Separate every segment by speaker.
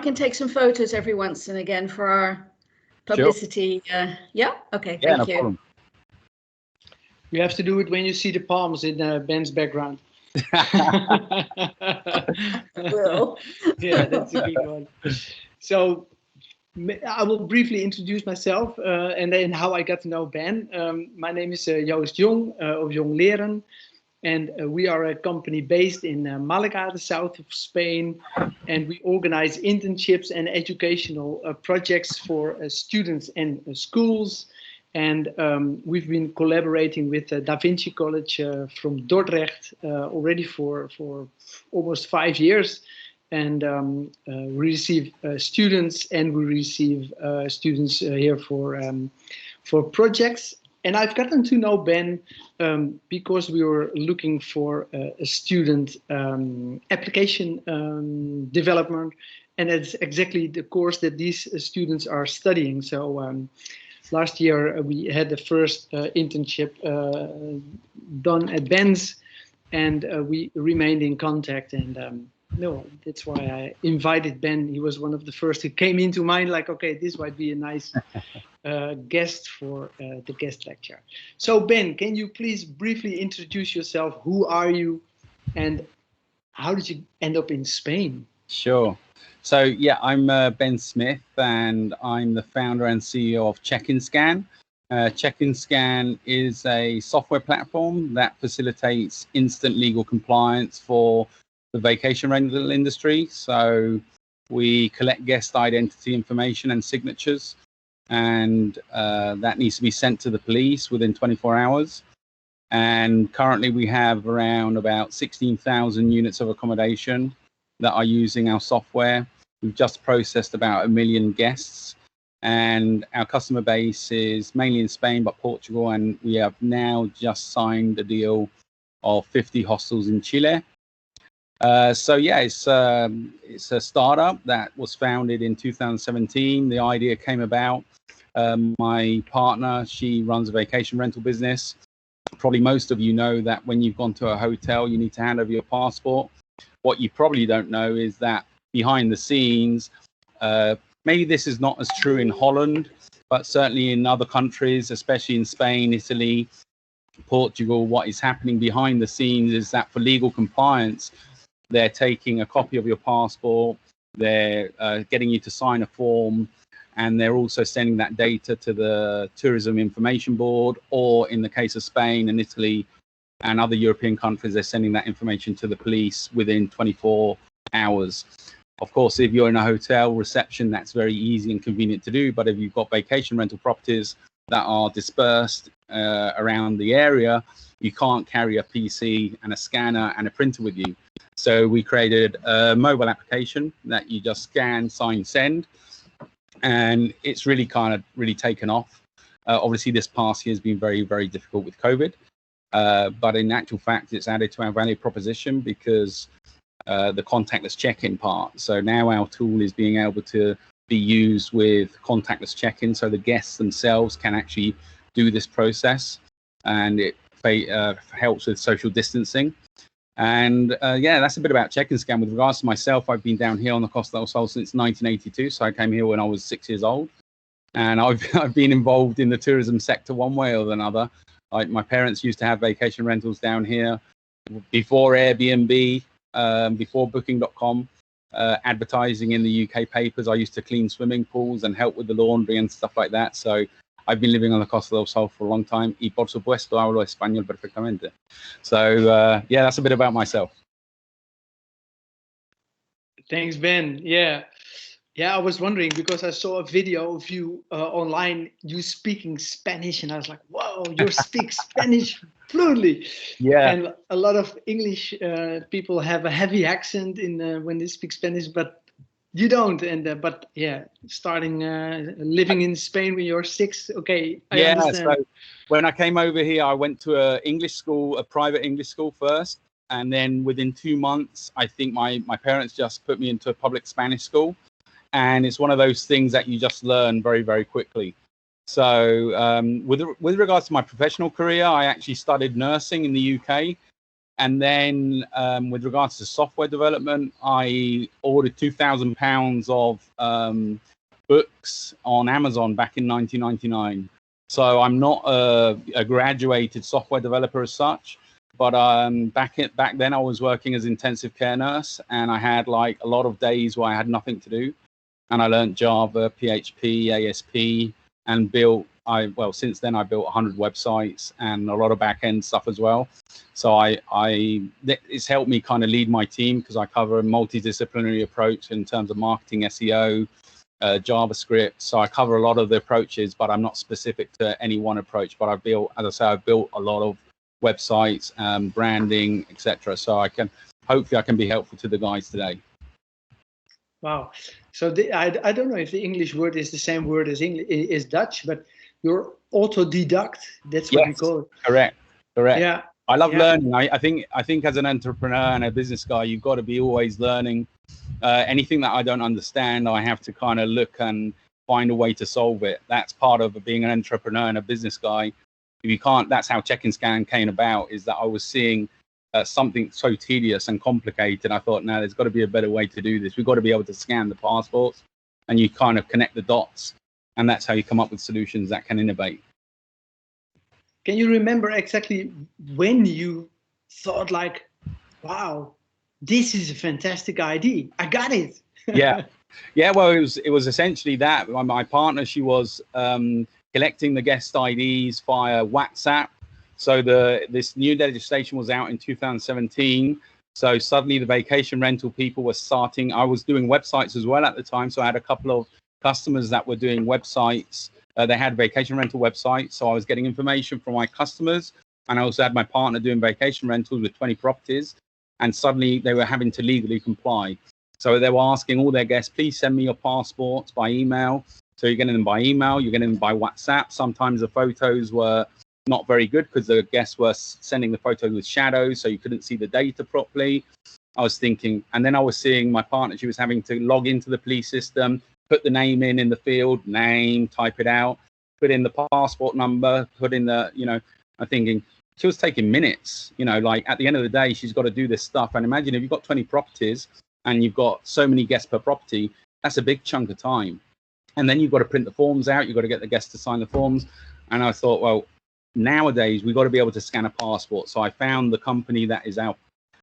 Speaker 1: can take some photos every once and again for our publicity. Sure. Yeah. Okay.
Speaker 2: Yeah,
Speaker 1: thank you.
Speaker 2: Problem.
Speaker 3: You have to do it when you see the palms in Ben's background.
Speaker 1: Will.
Speaker 3: Yeah, that's a good one. So I will briefly introduce myself and then how I got to know Ben. My name is Joost Jong of JongLeren. And we are a company based in Malaga, the south of Spain. And we organize internships and educational projects for students and schools. And we've been collaborating with Vinci College from Dordrecht already for almost 5 years. And we receive students, and we receive students here for projects. And I've gotten to know Ben because we were looking for a student application development, and that's exactly the course that these students are studying. So last year we had the first internship done at Ben's, and we remained in contact. And no, that's why I invited Ben. He was one of the first who came into mind, like, okay, this might be a nice guest for the guest lecture. So Ben, can you please briefly introduce yourself? Who are you and how did you end up in Spain?
Speaker 2: Sure. So yeah, I'm Ben Smith, and I'm the founder and CEO of Check-in-Scan. Check-in-Scan is a software platform that facilitates instant legal compliance for the vacation rental industry. So we collect guest identity information and signatures, and that needs to be sent to the police within 24 hours. And currently we have around about 16,000 units of accommodation that are using our software. We've just processed about 1 million guests, and our customer base is mainly in Spain, but Portugal, and we have now just signed a deal of 50 hostels in Chile. So yeah, it's a startup that was founded in 2017. The idea came about. My partner, she runs a vacation rental business. Probably most of you know that when you've gone to a hotel, you need to hand over your passport. What you probably don't know is that behind the scenes, maybe this is not as true in Holland, but certainly in other countries, especially in Spain, Italy, Portugal, what is happening behind the scenes is that for legal compliance, they're taking a copy of your passport, they're getting you to sign a form, and they're also sending that data to the Tourism Information Board, or in the case of Spain and Italy and other European countries, they're sending that information to the police within 24 hours. Of course, if you're in a hotel reception, that's very easy and convenient to do. But if you've got vacation rental properties that are dispersed around the area, you can't carry a PC and a scanner and a printer with you. So we created a mobile application that you just scan, sign, send, and it's really taken off. Obviously, this past year has been very, very difficult with COVID, but in actual fact, it's added to our value proposition because the contactless check-in part. So now our tool is being able to be used with contactless check-in, so the guests themselves can actually do this process, and it helps with social distancing. And yeah, that's a bit about Check-in-Scan. With regards to myself, I've been down here on the Costa del Sol since 1982. So I came here when I was 6 years old, and I've been involved in the tourism sector one way or another. My parents used to have vacation rentals down here before Airbnb, before Booking.com, advertising in the UK papers. I used to clean swimming pools and help with the laundry and stuff like that. So I've been living on the Costa del Sol for a long time, y por supuesto hablo español perfectamente. So yeah, that's a bit about myself.
Speaker 3: Thanks, Ben. Yeah, I was wondering because I saw a video of you online, you speaking Spanish, and I was like, whoa, you speak Spanish fluently.
Speaker 2: Yeah.
Speaker 3: And a lot of English people have a heavy accent in when they speak Spanish, but you don't. And but yeah, starting living in Spain when you're 6. Okay, I understand.
Speaker 2: So when I came over here, I went to a private English school first, and then within 2 months, I think my parents just put me into a public Spanish school, and it's one of those things that you just learn very, very quickly. So with regards to my professional career, I actually studied nursing in the UK. And then with regards to software development, I ordered £2,000 of books on Amazon back in 1999. So I'm not a graduated software developer as such, but back then I was working as intensive care nurse, and I had like a lot of days where I had nothing to do, and I learned Java, PHP, ASP, and since then I built 100 websites and a lot of back-end stuff as well. So it's helped me kind of lead my team because I cover a multidisciplinary approach in terms of marketing, SEO, JavaScript. So I cover a lot of the approaches, but I'm not specific to any one approach. But I've built a lot of websites, branding, etc. So hopefully I can be helpful to the guys today.
Speaker 3: Wow. So I don't know if the English word is the same word as Dutch, but you're autodidact. That's what we call it. Correct.
Speaker 2: Yeah. I love learning. I think as an entrepreneur and a business guy, you've got to be always learning. Anything that I don't understand, I have to kind of look and find a way to solve it. That's part of being an entrepreneur and a business guy. If you can't, that's how Check and Scan came about, is that I was seeing something so tedious and complicated. I thought, no, there's got to be a better way to do this. We've got to be able to scan the passports, and you kind of connect the dots. And that's how you come up with solutions that can innovate.
Speaker 3: Can you remember exactly when you thought like, wow, this is a fantastic idea. I got it.
Speaker 2: Yeah. Well, it was essentially that. My partner, she was collecting the guest IDs via WhatsApp. So this new legislation was out in 2017. So suddenly the vacation rental people were starting. I was doing websites as well at the time. So I had a couple of customers that were doing websites. They had vacation rental websites. So I was getting information from my customers. And I also had my partner doing vacation rentals with 20 properties. And suddenly they were having to legally comply. So they were asking all their guests, please send me your passports by email. So you're getting them by email, you're getting them by WhatsApp. Sometimes the photos were not very good because the guests were sending the photos with shadows, so you couldn't see the data properly. I was thinking, and then I was seeing my partner, she was having to log into the police system, put the name in the field, name, type it out, put in the passport number, put in I'm thinking, she was taking minutes, like at the end of the day, she's got to do this stuff. And imagine if you've got 20 properties and you've got so many guests per property, that's a big chunk of time. And then you've got to print the forms out. You've got to get the guests to sign the forms. And I thought, well, nowadays we've got to be able to scan a passport. So I found the company that is our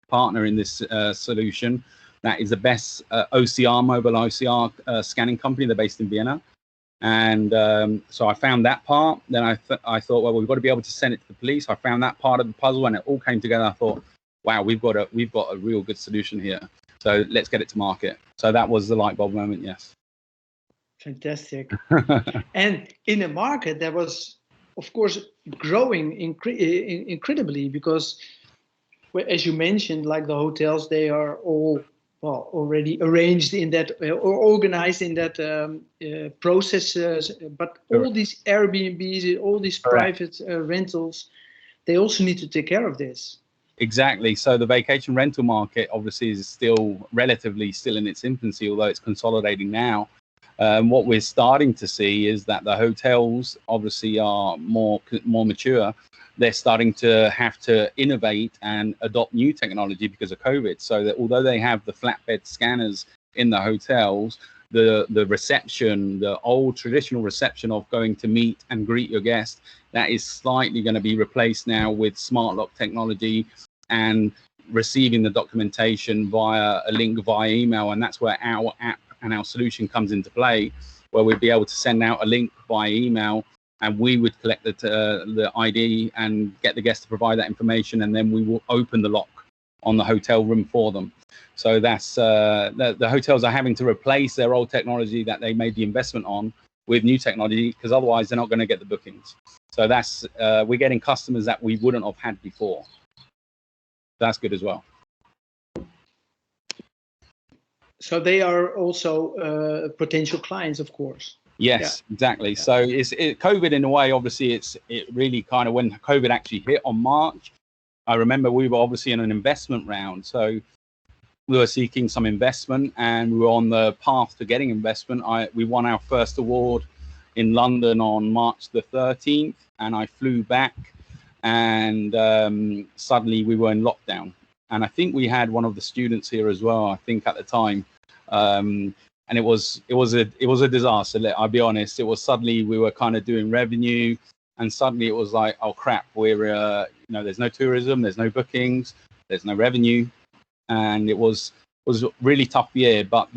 Speaker 2: partner in this solution. That is the best mobile OCR scanning company. They're based in Vienna. And so I found that part. Then I thought, well, we've got to be able to send it to the police. I found that part of the puzzle, and it all came together. I thought, wow, we've got a real good solution here. So let's get it to market. So that was the light bulb moment. Yes.
Speaker 3: Fantastic. And in the market, that was, of course, growing incredibly, because, as you mentioned, like the hotels, they are all already arranged in that or organized in that process. But all these Airbnbs, all these private rentals, they also need to take care of this.
Speaker 2: Exactly. So the vacation rental market obviously is still relatively in its infancy, although it's consolidating now. What we're starting to see is that the hotels obviously are more mature. They're starting to have to innovate and adopt new technology because of COVID. So that although they have the flatbed scanners in the hotels, the reception, the old traditional reception of going to meet and greet your guest, that is slightly going to be replaced now with smart lock technology and receiving the documentation via a link via email. And that's where our app and our solution comes into play, where we'd be able to send out a link by email, and we would collect the ID and get the guest to provide that information, and then we will open the lock on the hotel room for them. So that's the hotels are having to replace their old technology that they made the investment on with new technology, because otherwise they're not going to get the bookings. So that's we're getting customers that we wouldn't have had before. That's good as well.
Speaker 3: So they are also potential clients, of course.
Speaker 2: Yes, exactly. Yeah. So COVID in a way, obviously it really kind of, when COVID actually hit on March, I remember we were obviously in an investment round. So we were seeking some investment and we were on the path to getting investment. We won our first award in London on March the 13th, and I flew back and suddenly we were in lockdown. And I think we had one of the students here as well, I think at the time. And it was a disaster. I'll be honest. It was suddenly we were kind of doing revenue, and suddenly it was like, oh crap, we're there's no tourism, there's no bookings, there's no revenue, and it was a really tough year. But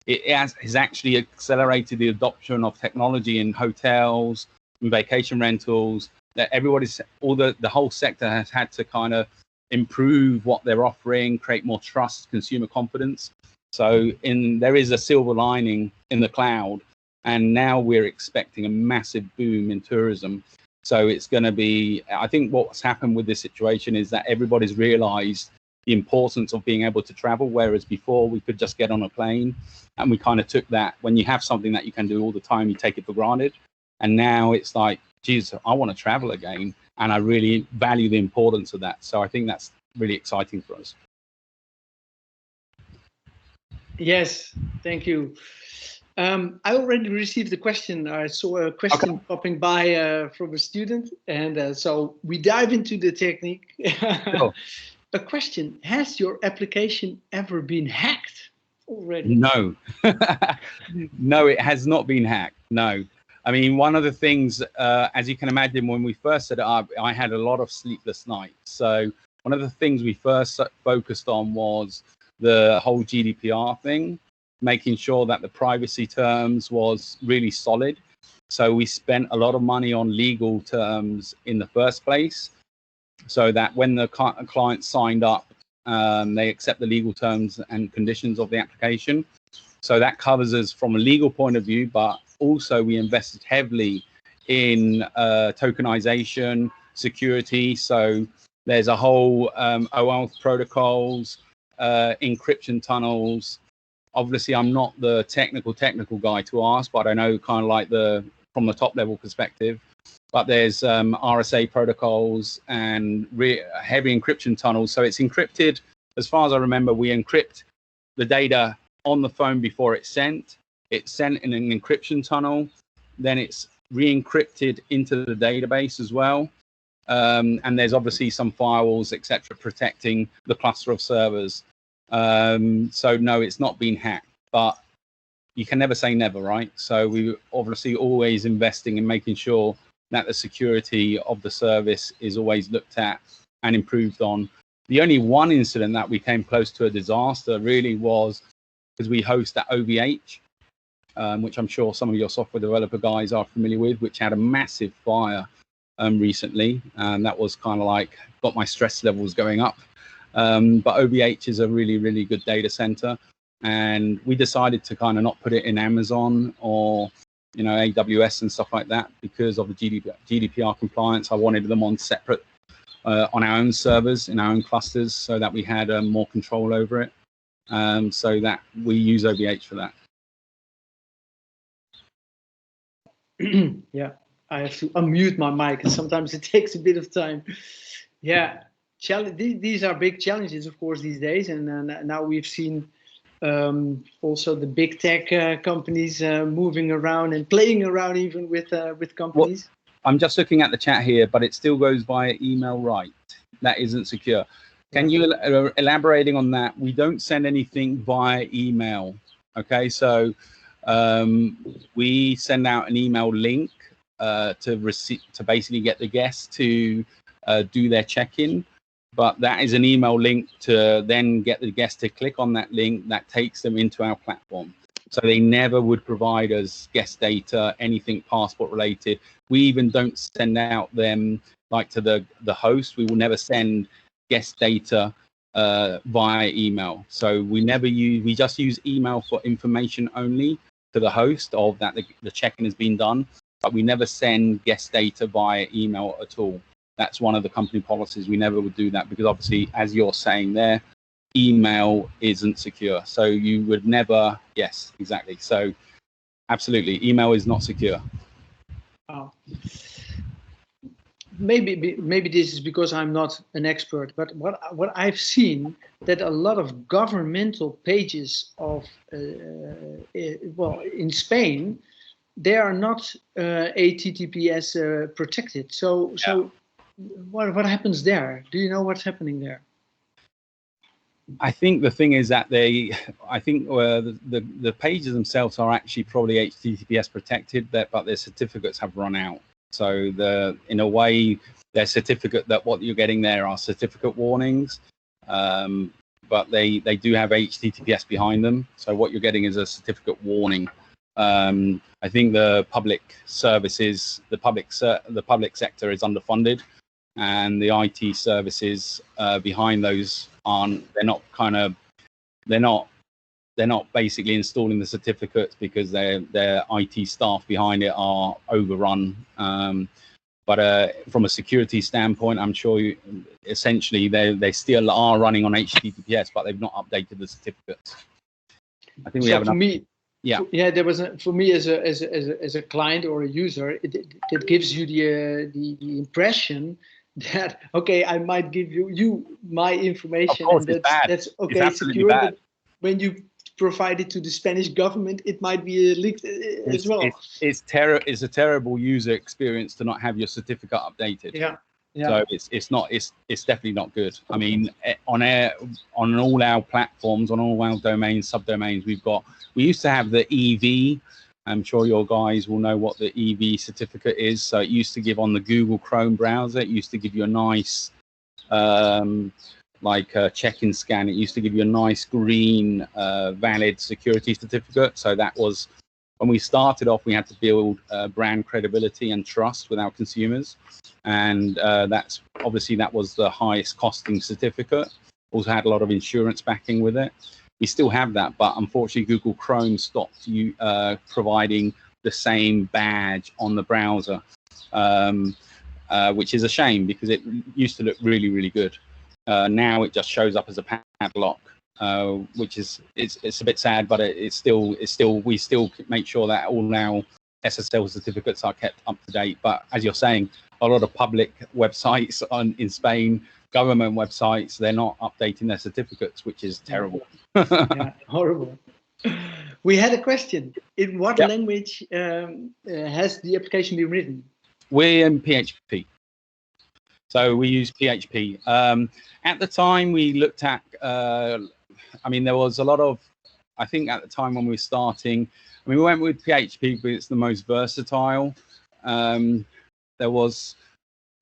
Speaker 2: it has actually accelerated the adoption of technology in hotels and vacation rentals. That the whole sector has had to kind of improve what they're offering, create more trust, consumer confidence. So there is a silver lining in the cloud, and now we're expecting a massive boom in tourism. So it's going to be, I think what's happened with this situation is that everybody's realized the importance of being able to travel, whereas before we could just get on a plane, and we kind of took that. When you have something that you can do all the time, you take it for granted. And now it's like, geez, I want to travel again, and I really value the importance of that. So I think that's really exciting for us.
Speaker 3: Yes, thank you. I already received a question. I saw a question popping by from a student, and so we dive into the technique.
Speaker 2: Cool.
Speaker 3: A question: has your application ever been hacked already?
Speaker 2: No, no, it has not been hacked. No. I mean, one of the things, as you can imagine, when we first set it up, I had a lot of sleepless nights. So one of the things we first focused on was the whole GDPR thing, making sure that the privacy terms was really solid. So we spent a lot of money on legal terms in the first place, so that when the client signed up, they accept the legal terms and conditions of the application. So that covers us from a legal point of view, but also we invested heavily in tokenization, security. So there's a whole OAuth protocols, encryption tunnels. Obviously, I'm not the technical guy to ask, but I know kind of like from the top level perspective. But there's RSA protocols and heavy encryption tunnels. So it's encrypted. As far as I remember, we encrypt the data on the phone before it's sent. It's sent in an encryption tunnel. Then it's re-encrypted into the database as well. And there's obviously some firewalls, etc., protecting the cluster of servers. So no, it's not been hacked, but you can never say never, right? So we obviously always investing in making sure that the security of the service is always looked at and improved on. The only one incident that we came close to a disaster really was because we host at OVH, which I'm sure some of your software developer guys are familiar with, which had a massive fire recently, and that was kind of like got my stress levels going up. But OVH is a really, really good data center, and we decided to kind of not put it in Amazon or AWS and stuff like that because of the GDPR compliance. I wanted them on separate on our own servers in our own clusters so that we had more control over it. So that we use OVH for that.
Speaker 3: Yeah, I have to unmute my mic, and sometimes it takes a bit of time. Yeah, these are big challenges, of course, these days, and now we've seen also the big tech companies moving around and playing around even with companies.
Speaker 2: Well, I'm just looking at the chat here, but it still goes via email, right? That isn't secure. Can you elaborating on that? We don't send anything via email. Okay, so we send out an email link to basically get the guests to do their check-in, but that is an email link to then get the guest to click on that link that takes them into our platform. So they never would provide us guest data, anything passport related. We even don't send out them like to the host. We will never send guest data via email. So we just use email for information only to the host of that the check-in has been done, but we never send guest data via email at all. That's one of the company policies. We never would do that because obviously, as you're saying there, email isn't secure. So you would never, yes, exactly. So absolutely, email is not secure.
Speaker 3: Oh. Maybe this is because I'm not an expert, but what I've seen that a lot of governmental pages of in Spain, they are not HTTPS protected. So what happens there? Do you know what's happening there?
Speaker 2: I think the thing is that the pages themselves are actually probably HTTPS protected, but their certificates have run out. So in a way, their certificate, that what you're getting there are certificate warnings, but they do have HTTPS behind them. So what you're getting is a certificate warning. I think the public services, the public sector is underfunded, and the IT services behind those they're not basically installing the certificates because their IT staff behind it are overrun. But from a security standpoint, I'm sure essentially they still are running on HTTPS, but they've not updated the certificates. I think we have enough. Yeah,
Speaker 3: there was for me as a client or a user, it gives you the impression that, okay, I might give you my information,
Speaker 2: of course,
Speaker 3: and that's okay, secure. But when you provide it to the Spanish government, it might be leaked as well.
Speaker 2: It's a terrible user experience to not have your certificate updated.
Speaker 3: Yeah.
Speaker 2: So it's definitely not good. I mean, on all our platforms, on all our domains, subdomains, we used to have the EV. I'm sure your guys will know what the EV certificate is. So it used to give on the Google Chrome browser. It used to give you a nice, like a check-in scan. It used to give you a nice green, valid security certificate. So that was, when we started off, we had to build brand credibility and trust with our consumers. And that's obviously, that was the highest costing certificate. Also had a lot of insurance backing with it. We still have that, but unfortunately Google Chrome stopped providing the same badge on the browser, which is a shame because it used to look really, really good. Now it just shows up as a padlock, which is it's a bit sad, but we still make sure that all our SSL certificates are kept up to date. But as you're saying, a lot of public websites in Spain, government websites, they're not updating their certificates, which is terrible.
Speaker 3: Yeah, horrible. We had a question. In what language has the application been written?
Speaker 2: We're in PHP. So we use PHP. At the time we looked at, I mean, there was a lot of, I think at the time when we were starting, I mean, we went with PHP because it's the most versatile.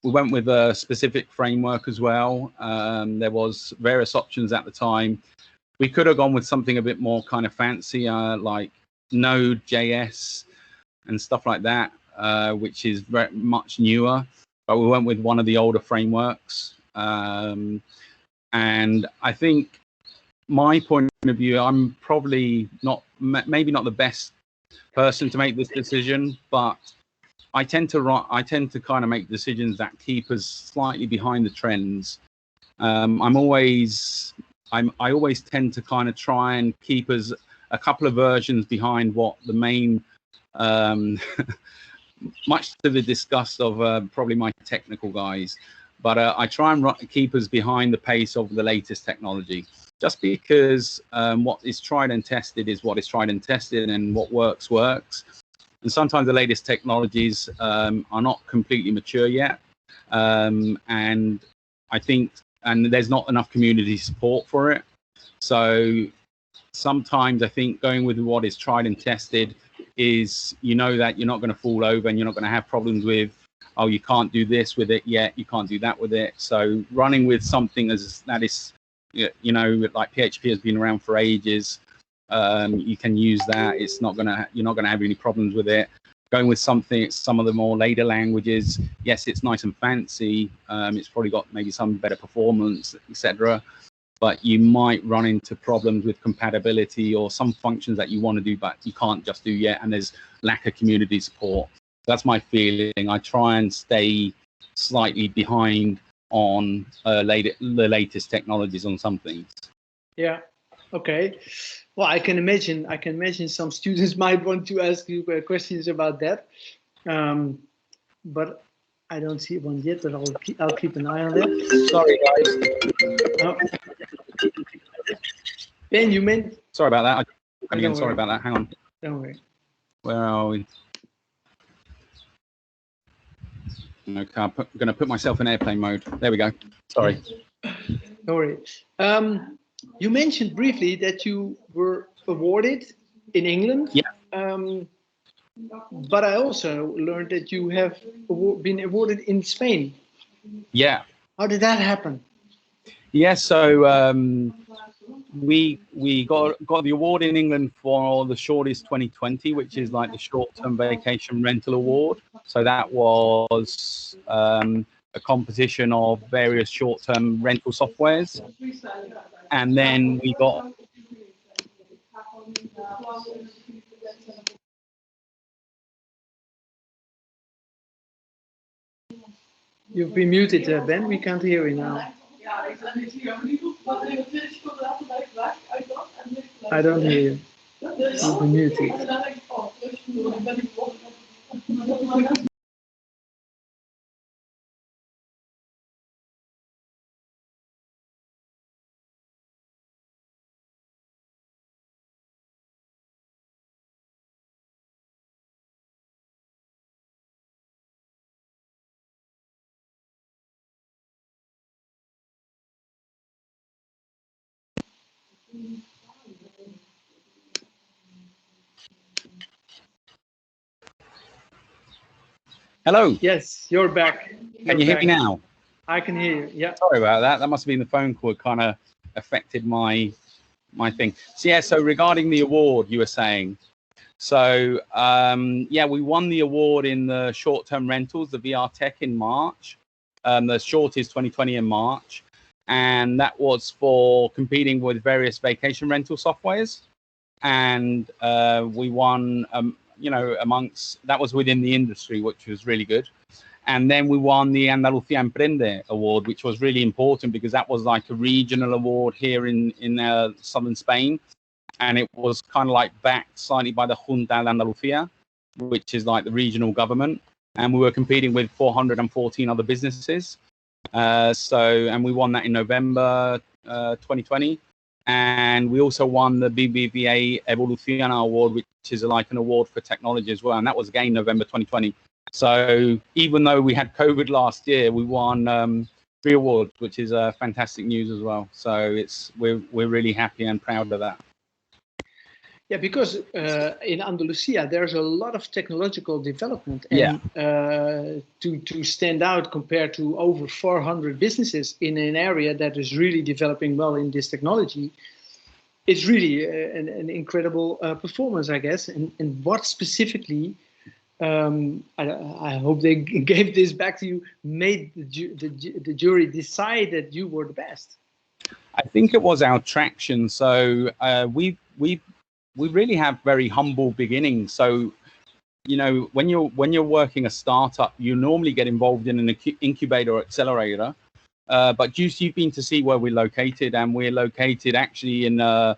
Speaker 2: We went with a specific framework as well. There was various options at the time. We could have gone with something a bit more kind of fancy, like Node.js and stuff like that, which is very much newer. But we went with one of the older frameworks. And I think my point of view, I'm probably maybe not the best person to make this decision, but I tend to kind of make decisions that keep us slightly behind the trends. I always tend to kind of try and keep us a couple of versions behind what the main, much to the disgust of probably my technical guys, but I try and keep us behind the pace of the latest technology, just because what is tried and tested is what is tried and tested, and what works. And sometimes the latest technologies are not completely mature yet, and I think, and there's not enough community support for it. So sometimes I think going with what is tried and tested is, you know, that you're not going to fall over and you're not going to have problems with, oh, you can't do this with it yet, you can't do that with it. So running with something that is, you know, like PHP has been around for ages, you can use that. You're not gonna have any problems with it. Going with some of the more later languages, yes, it's nice and fancy. It's probably got maybe some better performance, etc. But you might run into problems with compatibility or some functions that you want to do, but you can't just do yet, and there's lack of community support. That's my feeling. I try and stay slightly behind on the latest technologies on some things. Yeah.
Speaker 3: Okay. Well, I can imagine some students might want to ask you questions about that, but I don't see one yet. But I'll keep an eye on that.
Speaker 2: Sorry, guys.
Speaker 3: Ben, you meant?
Speaker 2: Sorry about that. Sorry about that. Hang on.
Speaker 3: Don't worry.
Speaker 2: Where are we? Okay, I'm going to put myself in airplane mode. There we go. Sorry.
Speaker 3: No worries. You mentioned briefly that you were awarded in England.
Speaker 2: Yeah.
Speaker 3: But I also learned that you have been awarded in Spain.
Speaker 2: Yeah.
Speaker 3: How did that happen?
Speaker 2: Yeah, so we got the award in England for the Shortest 2020, which is like the short-term vacation rental award. So that was a competition of various short-term rental softwares, and then we got.
Speaker 3: You've been muted, Ben. We can't hear you now. I don't hear you. You've been muted.
Speaker 2: Hello.
Speaker 3: Yes, you're back.
Speaker 2: Can you hear me now?
Speaker 3: I can hear you. Yeah.
Speaker 2: Sorry about that. That must have been the phone call. It kind of affected my thing. So yeah. So regarding the award, you were saying. So yeah, we won the award in the short-term rentals, the VR Tech in March. The Shortest 2020 in March, and that was for competing with various vacation rental softwares. And we won. You know, amongst that was within the industry, which was really good. And then we won the Andalucía Emprende Award, which was really important because that was like a regional award here in southern Spain. And it was kind of like backed slightly by the Junta de Andalucía, which is like the regional government. And we were competing with 414 other businesses. And we won that in November 2020. And we also won the BBVA Evoluciona Award, which is like an award for technology as well. And that was again November 2020. So even though we had COVID last year, we won 3 awards, which is fantastic news as well. So we're really happy and proud of that.
Speaker 3: Yeah, because in Andalusia there's a lot of technological development, and to stand out compared to over 400 businesses in an area that is really developing well in this technology, it's really an incredible performance, I guess. And what specifically, I hope they gave this back to you, made the jury decide that you were the best?
Speaker 2: I think it was our traction. So we really have very humble beginnings. So, you know, when you're working a startup, you normally get involved in an incubator or accelerator. But Joost, you've been to see where we're located, and we're located actually in a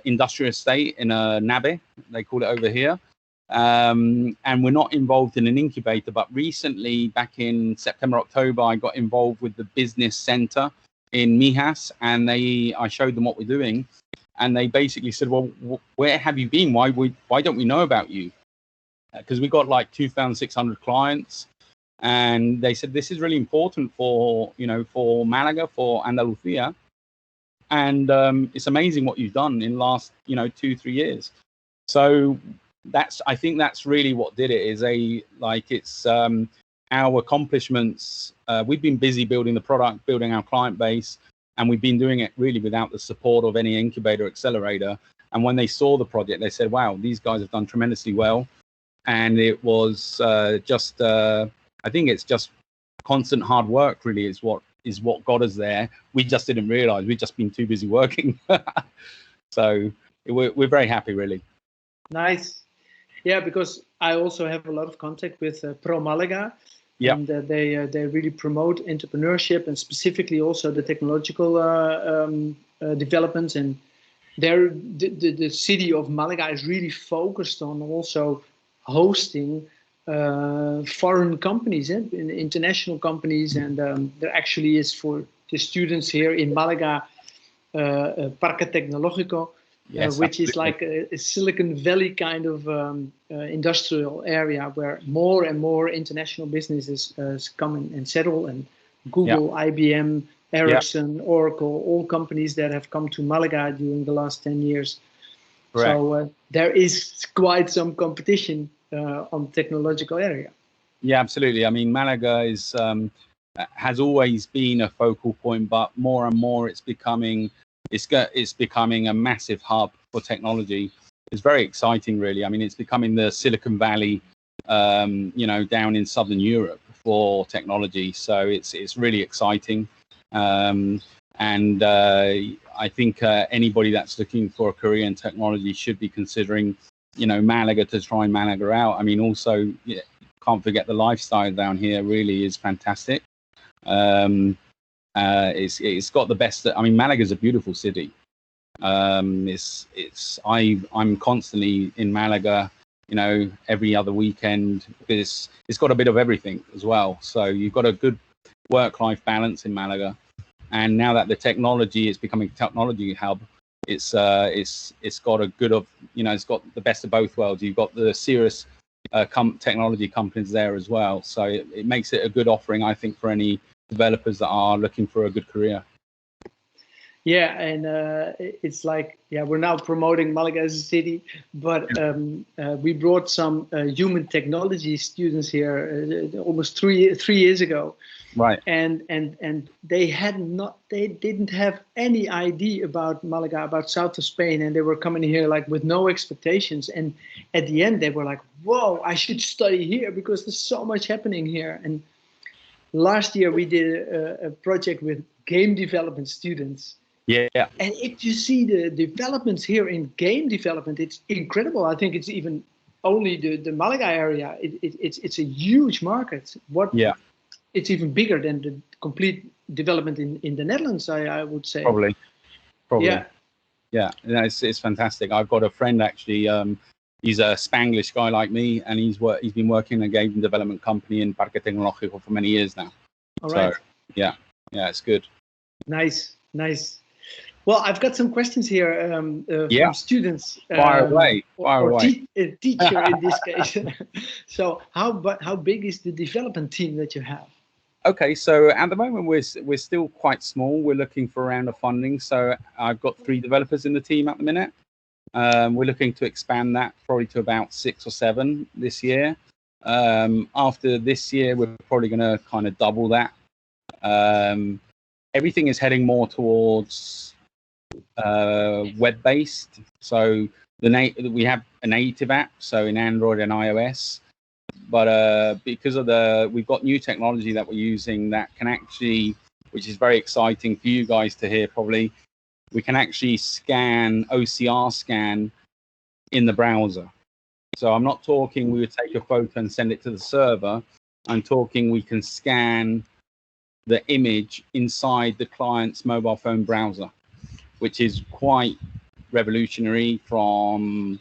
Speaker 2: industrial estate in a nave, they call it over here. And we're not involved in an incubator. But recently, back in September, October, I got involved with the business center in Mijas, and I showed them what we're doing. And they basically said, well, where have you been? Why don't we know about you? Because we got like 2,600 clients. And they said, this is really important for Malaga, for Andalusia. And it's amazing what you've done in the last, 2-3 years. So I think that's really what did it, it's our accomplishments. We've been busy building the product, building our client base. And we've been doing it really without the support of any incubator accelerator. And when they saw the project, they said, wow, these guys have done tremendously well. And it was I think it's just constant hard work really is what got us there. We just didn't realize. We've just been too busy working. So we're very happy, really.
Speaker 3: Nice. Yeah, because I also have a lot of contact with Pro Malaga.
Speaker 2: Yeah.
Speaker 3: And they really promote entrepreneurship, and specifically also the technological developments. And the city of Malaga is really focused on also hosting foreign companies, international companies. And there actually is for the students here in Malaga, Parque Tecnológico,
Speaker 2: Yes,
Speaker 3: which is
Speaker 2: absolutely.
Speaker 3: like a Silicon Valley kind of industrial area where more and more international businesses come and settle, and Google, IBM, Ericsson, Oracle, all companies that have come to Malaga during the last 10 years.
Speaker 2: Correct.
Speaker 3: So there is quite some competition on the technological area.
Speaker 2: Yeah, absolutely. I mean, Malaga is has always been a focal point, but more and more it's becoming a massive hub for technology. It's very exciting, really. I mean, it's becoming the Silicon Valley, down in Southern Europe for technology. So it's really exciting. I think anybody that's looking for a career in technology should be considering, Malaga, to try Malaga out. I mean, also, can't forget the lifestyle down here really is fantastic. It's got the best. I mean, Malaga is a beautiful city. I'm constantly in Malaga, every other weekend, because it's got a bit of everything as well. So you've got a good work-life balance in Malaga. And now that the technology is becoming a technology hub, it's got a good of, it's got the best of both worlds. You've got the serious technology companies there as well. So it makes it a good offering, I think, for any developers that are looking for a good career.
Speaker 3: Yeah, and it's like, we're now promoting Malaga as a city, but we brought some human technology students here almost three years ago.
Speaker 2: Right.
Speaker 3: And they didn't have any idea about Malaga, about south of Spain, and they were coming here like with no expectations. And at the end, they were like, "Whoa, I should study here because there's so much happening here." And last year we did a project with game development students.
Speaker 2: Yeah.
Speaker 3: And if you see the developments here in game development, it's incredible. I think it's even only the Malaga area. It's a huge market.
Speaker 2: Yeah.
Speaker 3: It's even bigger than the complete development in the Netherlands, I would say.
Speaker 2: Probably.
Speaker 3: Yeah.
Speaker 2: Yeah, it's fantastic. I've got a friend actually. He's a Spanglish guy like me, and he's been working in a game development company in Parque Tecnológico for many years now.
Speaker 3: All right.
Speaker 2: So, yeah, it's good.
Speaker 3: Nice. Well, I've got some questions here from students.
Speaker 2: Fire away.
Speaker 3: Or teacher in this case. So how big is the development team that you have?
Speaker 2: Okay, so at the moment we're still quite small. We're looking for a round of funding. So I've got 3 developers in the team at the minute. We're looking to expand that probably to about 6 or 7 this year. After this year, we're probably going to kind of double that. Everything is heading more towards web-based. So we have a native app, so in Android and iOS. But because of we've got new technology that we're using that can actually, which is very exciting for you guys to hear probably, we can actually OCR scan in the browser. So I'm not talking we would take a photo and send it to the server. I'm talking we can scan the image inside the client's mobile phone browser, which is quite revolutionary from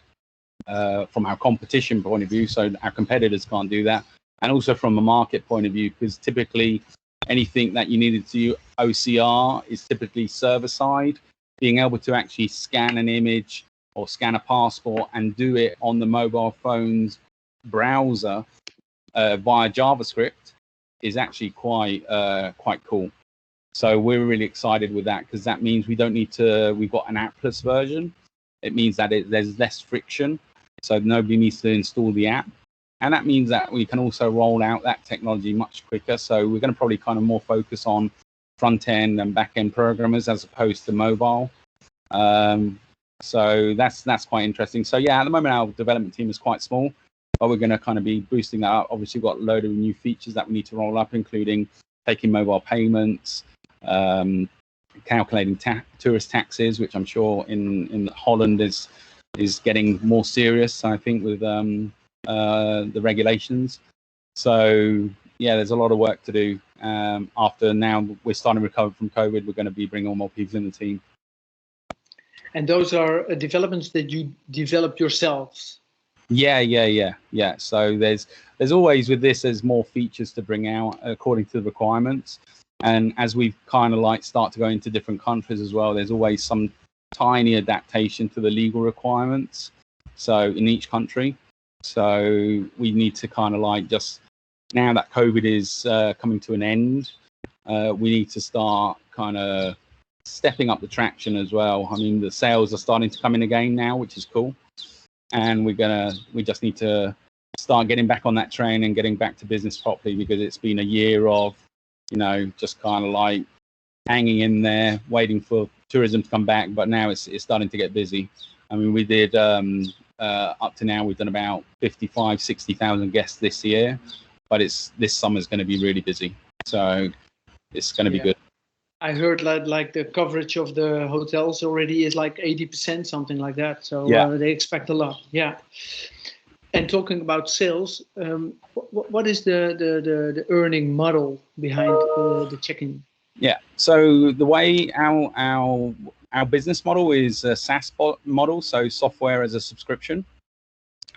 Speaker 2: our competition point of view. So our competitors can't do that. And also from a market point of view, because typically anything that you needed to do OCR is typically server side. Being able to actually scan an image or scan a passport and do it on the mobile phone's browser via JavaScript is actually quite cool. So we're really excited with that, because that means we've got an appless version. It means that there's less friction, so nobody needs to install the app. And that means that we can also roll out that technology much quicker. So we're going to probably kind of more focus on front end and back end programmers as opposed to mobile. So that's quite interesting. So yeah, at the moment our development team is quite small, but we're going to kind of be boosting that up. Obviously we've got a load of new features that we need to roll up, including taking mobile payments, calculating tourist taxes, which I'm sure in Holland is getting more serious, I think, with the regulations. So yeah, there's a lot of work to do. After now we're starting to recover from COVID, we're going to be bringing on more people in the team. And
Speaker 3: those are developments that you develop yourselves?
Speaker 2: Yeah. So there's always, with this, there's more features to bring out according to the requirements. And as we kind of start to go into different countries as well, there's always some tiny adaptation to the legal requirements. So in each country, so we need to kind of like just now that COVID is coming to an end, we need to start kind of stepping up the traction as well. I mean, the sales are starting to come in again now, which is cool. And we just need to start getting back on that train and getting back to business properly, because it's been a year of, you know, just kind of like hanging in there, waiting for tourism to come back. But now it's starting to get busy. I mean, we did up to now, we've done about 60,000 guests this year, but this summer's going to be really busy. So it's going to be good.
Speaker 3: I heard like the coverage of the hotels already is like 80%, something like that. So they expect a lot. Yeah. And talking about sales, what is the earning model behind the check-in?
Speaker 2: Yeah. So the way our business model is a SaaS model, so software as a subscription,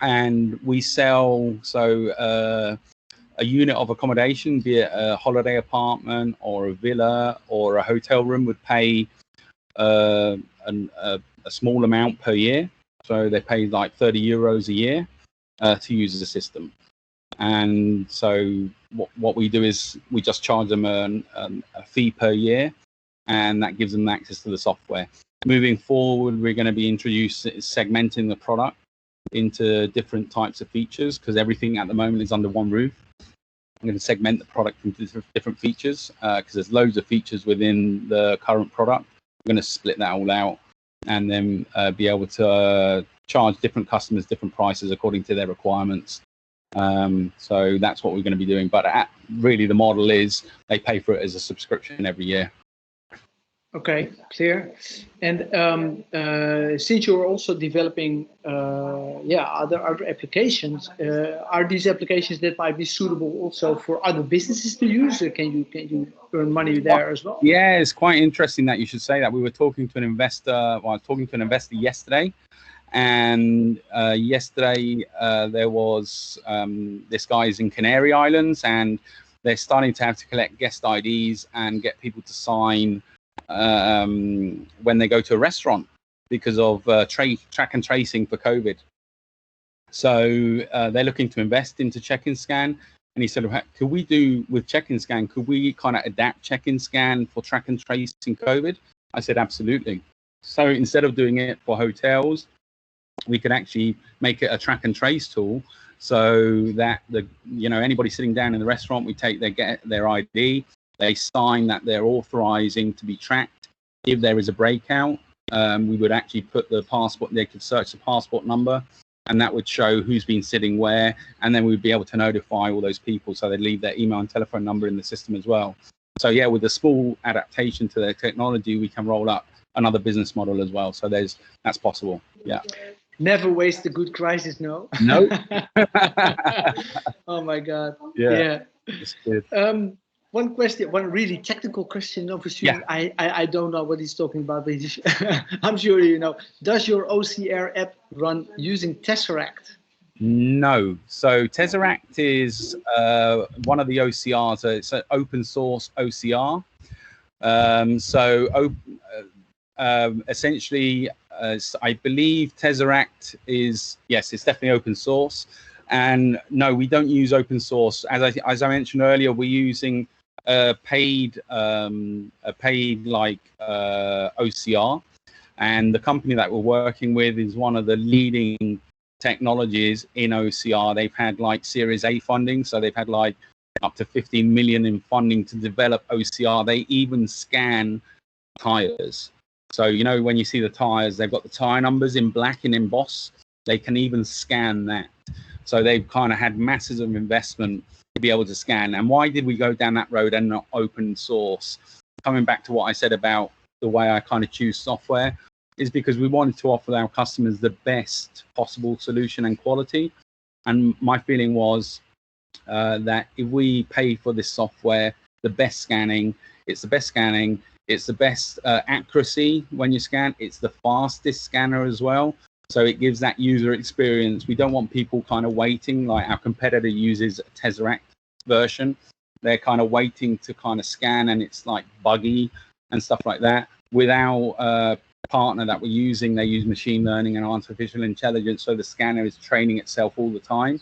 Speaker 2: and we sell a unit of accommodation, be it a holiday apartment or a villa or a hotel room, would pay a small amount per year. So they pay like 30 euros a year to use the system. And so what we do is we just charge them a fee per year, and that gives them access to the software. Moving forward, we're going to be segmenting the product into different types of features, because everything at the moment is under one roof. I'm going to segment the product into different features, because there's loads of features within the current product. I'm going to split that all out, and then be able to charge different customers different prices according to their requirements. So that's what we're going to be doing. But really, the model is they pay for it as a subscription every year.
Speaker 3: Okay, clear. And since you're also developing, other applications, are these applications that might be suitable also for other businesses to use? Can you earn money there as well?
Speaker 2: Yeah, it's quite interesting that you should say that. We were talking to an investor. Well, I was talking to an investor yesterday, and yesterday there was this guy's in Canary Islands, and they're starting to have to collect guest IDs and get people to sign when they go to a restaurant because of track and tracing for COVID. So they're looking to invest into Check-in Scan. And he said, could we do with Check-in Scan, could we kind of adapt Check-in Scan for track and tracing COVID? I said, absolutely. So instead of doing it for hotels, we could actually make it a track and trace tool, so that anybody sitting down in the restaurant, we take their ID, they sign that they're authorizing to be tracked. If there is a breakout, we would actually put the passport, they could search the passport number, and that would show who's been sitting where, and then we'd be able to notify all those people, so they'd leave their email and telephone number in the system as well. So yeah, with a small adaptation to their technology, we can roll up another business model as well. So that's possible. Yeah.
Speaker 3: Never waste a good crisis, no?
Speaker 2: No.
Speaker 3: Oh my God.
Speaker 2: Yeah. It's good.
Speaker 3: One question, one really technical question. Obviously,
Speaker 2: Yeah.
Speaker 3: I don't know what he's talking about, but I'm sure you know. Does your OCR app run using Tesseract?
Speaker 2: No. So Tesseract is one of the OCRs. It's an open source OCR. Essentially, I believe Tesseract is, yes, it's definitely open source. And no, we don't use open source. As I mentioned earlier, we're using a paid OCR, and the company that we're working with is one of the leading technologies in OCR. They've had like Series A funding, so they've had like up to 15 million in funding to develop OCR. They even scan tires. So, when you see the tires, they've got the tire numbers in black and embossed. They can even scan that. So they've kind of had masses of investment to be able to scan. And why did we go down that road and not open source? Coming back to what I said about the way I kind of choose software, is because we wanted to offer our customers the best possible solution and quality. And my feeling was that if we pay for this software, the best scanning, it's the best accuracy when you scan, it's the fastest scanner as well. So it gives that user experience. We don't want people kind of waiting, like our competitor uses a Tesseract version. They're kind of waiting to kind of scan, and it's like buggy and stuff like that. With our partner that we're using, they use machine learning and artificial intelligence, so the scanner is training itself all the time.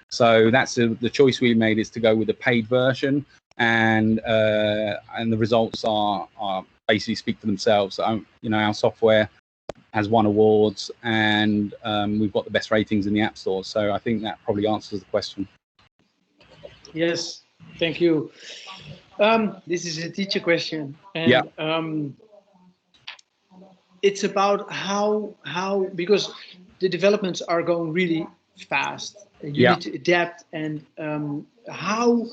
Speaker 2: So that's the choice we made, is to go with the paid version, and the results are basically speak for themselves. You know, our software has won awards, and we've got the best ratings in the app store. So I think that probably answers the question.
Speaker 3: Yes, thank you. This is a teacher question, and
Speaker 2: yeah.
Speaker 3: It's about how because the developments are going really fast. You need to adapt, and how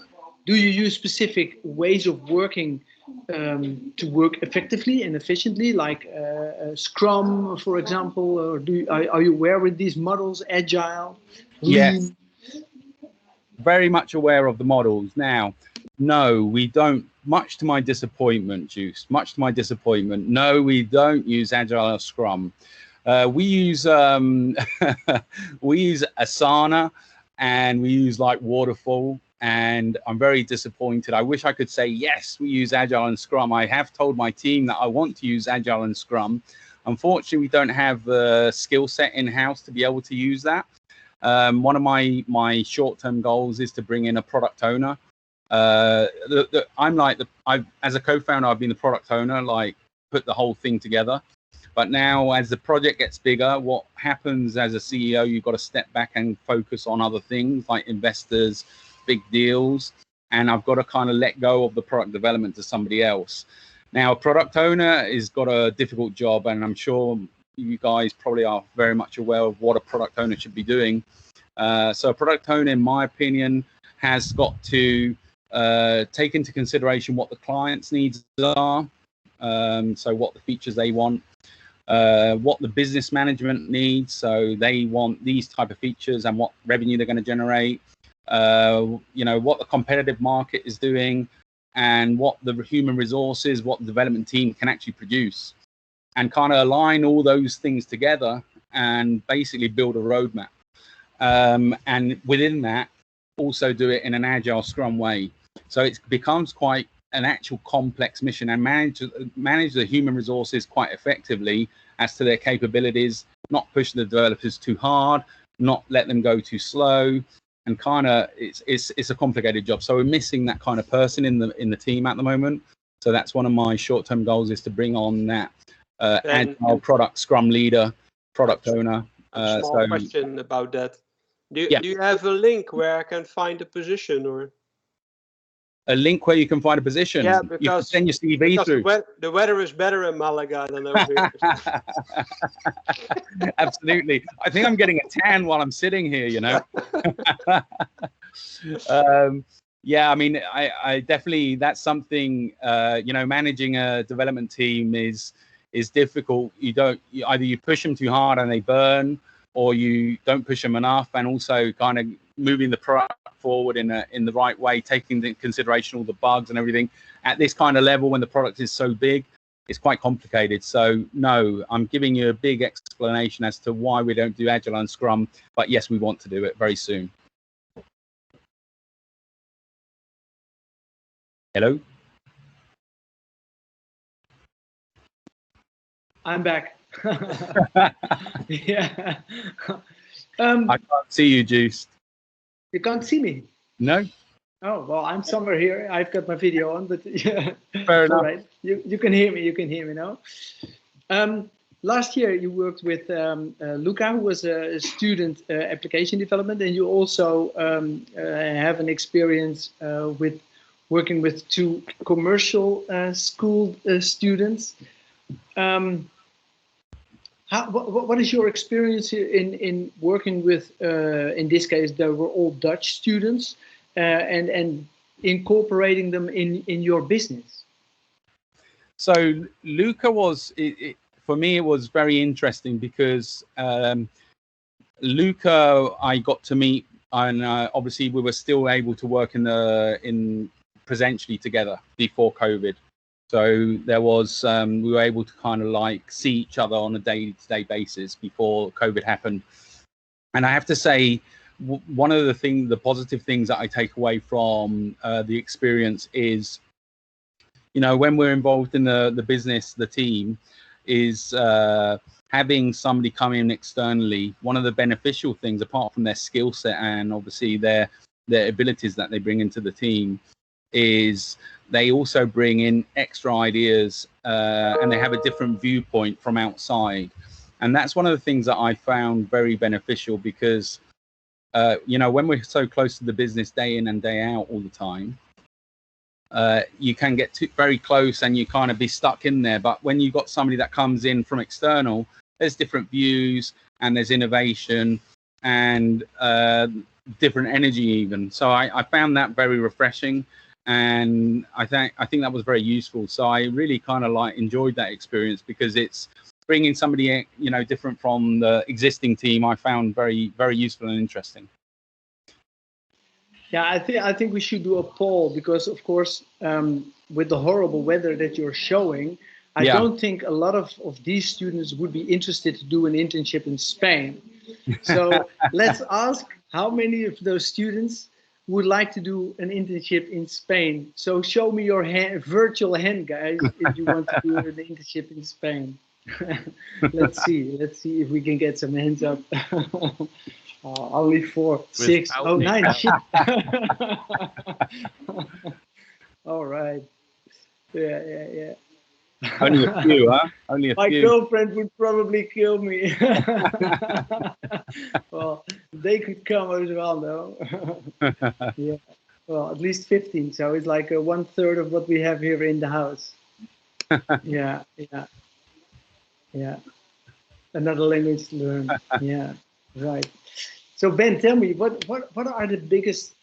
Speaker 3: do you use specific ways of working to work effectively and efficiently, like Scrum, for example, or are you aware with these models, Agile, Lean?
Speaker 2: Yes, very much aware of the models. Now, no, we don't. Much to my disappointment, Joost, much to my disappointment, no, we don't use Agile or Scrum. We use we use Asana, and we use like Waterfall, and I'm very disappointed. I wish I could say yes, we use Agile and Scrum. I have told my team that I want to use Agile and Scrum. Unfortunately, we don't have the skill set in-house to be able to use that. One of my short-term goals is to bring in a product owner. I'm like as a co-founder, I've been the product owner, like put the whole thing together. But now, as the project gets bigger, what happens as a CEO, you've got to step back and focus on other things like investors, big deals, and I've got to kind of let go of the product development to somebody else. Now, a product owner has got a difficult job, and I'm sure you guys probably are very much aware of what a product owner should be doing. So a product owner, in my opinion, has got to take into consideration what the client's needs are, so what the features they want, what the business management needs, so they want these type of features and what revenue they're going to generate, you know, what the competitive market is doing, and what the human resources, what the development team can actually produce, and kind of align all those things together and basically build a roadmap. And within that, also do it in an Agile Scrum way. So it becomes quite an actual complex mission, and manage the human resources quite effectively as to their capabilities, not push the developers too hard, not let them go too slow, and kind of it's a complicated job. So we're missing that kind of person in the team at the moment. So that's one of my short-term goals, is to bring on that Agile product Scrum leader, product owner.
Speaker 4: Small question about that. Do you have a link where I can find a position, or
Speaker 2: a link where you can find a position?
Speaker 4: Yeah,
Speaker 2: you can send your CV through.
Speaker 4: The weather is better in Malaga than over here.
Speaker 2: Absolutely. I think I'm getting a tan while I'm sitting here, you know. Yeah, I mean, I definitely, that's something, you know, managing a development team is difficult. Either you push them too hard and they burn, or you don't push them enough, and also kind of moving the product forward in the right way, taking into consideration all the bugs and everything. At this kind of level, when the product is so big, it's quite complicated. So no, I'm giving you a big explanation as to why we don't do Agile and Scrum, but yes, we want to do it very soon. Hello?
Speaker 3: I'm back. Yeah.
Speaker 2: I can't see you, Joost.
Speaker 3: You can't see me?
Speaker 2: No.
Speaker 3: Oh, well, I'm somewhere here. I've got my video on, but yeah.
Speaker 2: Fair enough.
Speaker 3: All right. You can hear me. You can hear me now. Last year, you worked with Luca, who was a student application development, and you also have an experience with working with 2 commercial school students. What is your experience in working with, in this case, they were all Dutch students, and incorporating them in your business?
Speaker 2: So Luca was, for me, it was very interesting because Luca, I got to meet, and obviously we were still able to work in presentially together before COVID. So there was, we were able to kind of like see each other on a day-to-day basis before COVID happened. And I have to say, one of the positive things that I take away from the experience is, you know, when we're involved in the business, the team, is having somebody come in externally. One of the beneficial things, apart from their skill set and obviously their abilities that they bring into the team, is they also bring in extra ideas and they have a different viewpoint from outside. And that's one of the things that I found very beneficial, because you know, when we're so close to the business day in and day out all the time, you can get very close and you kind of be stuck in there. But when you've got somebody that comes in from external, there's different views and there's innovation and different energy even. So I found that very refreshing, and I think that was very useful. So I really kind of enjoyed that experience, because it's bringing somebody, you know, different from the existing team. I found very, very useful and interesting.
Speaker 3: Yeah, I think we should do a poll, because of course, with the horrible weather that you're showing, I don't think a lot of these students would be interested to do an internship in Spain. So let's ask how many of those students would like to do an internship in Spain. So show me your virtual hand, guys, if you want to do an internship in Spain. Let's see if we can get some hands up. Only 4, 6, 9. Shit. All right. Yeah.
Speaker 2: Only a few, huh? Only a few.
Speaker 3: My girlfriend would probably kill me. Well, they could come as well, though. Yeah. Well, at least 15. So it's like 1/3 of what we have here in the house. Yeah. Another language to learn. Yeah. Right. So Ben, tell me, what are the biggest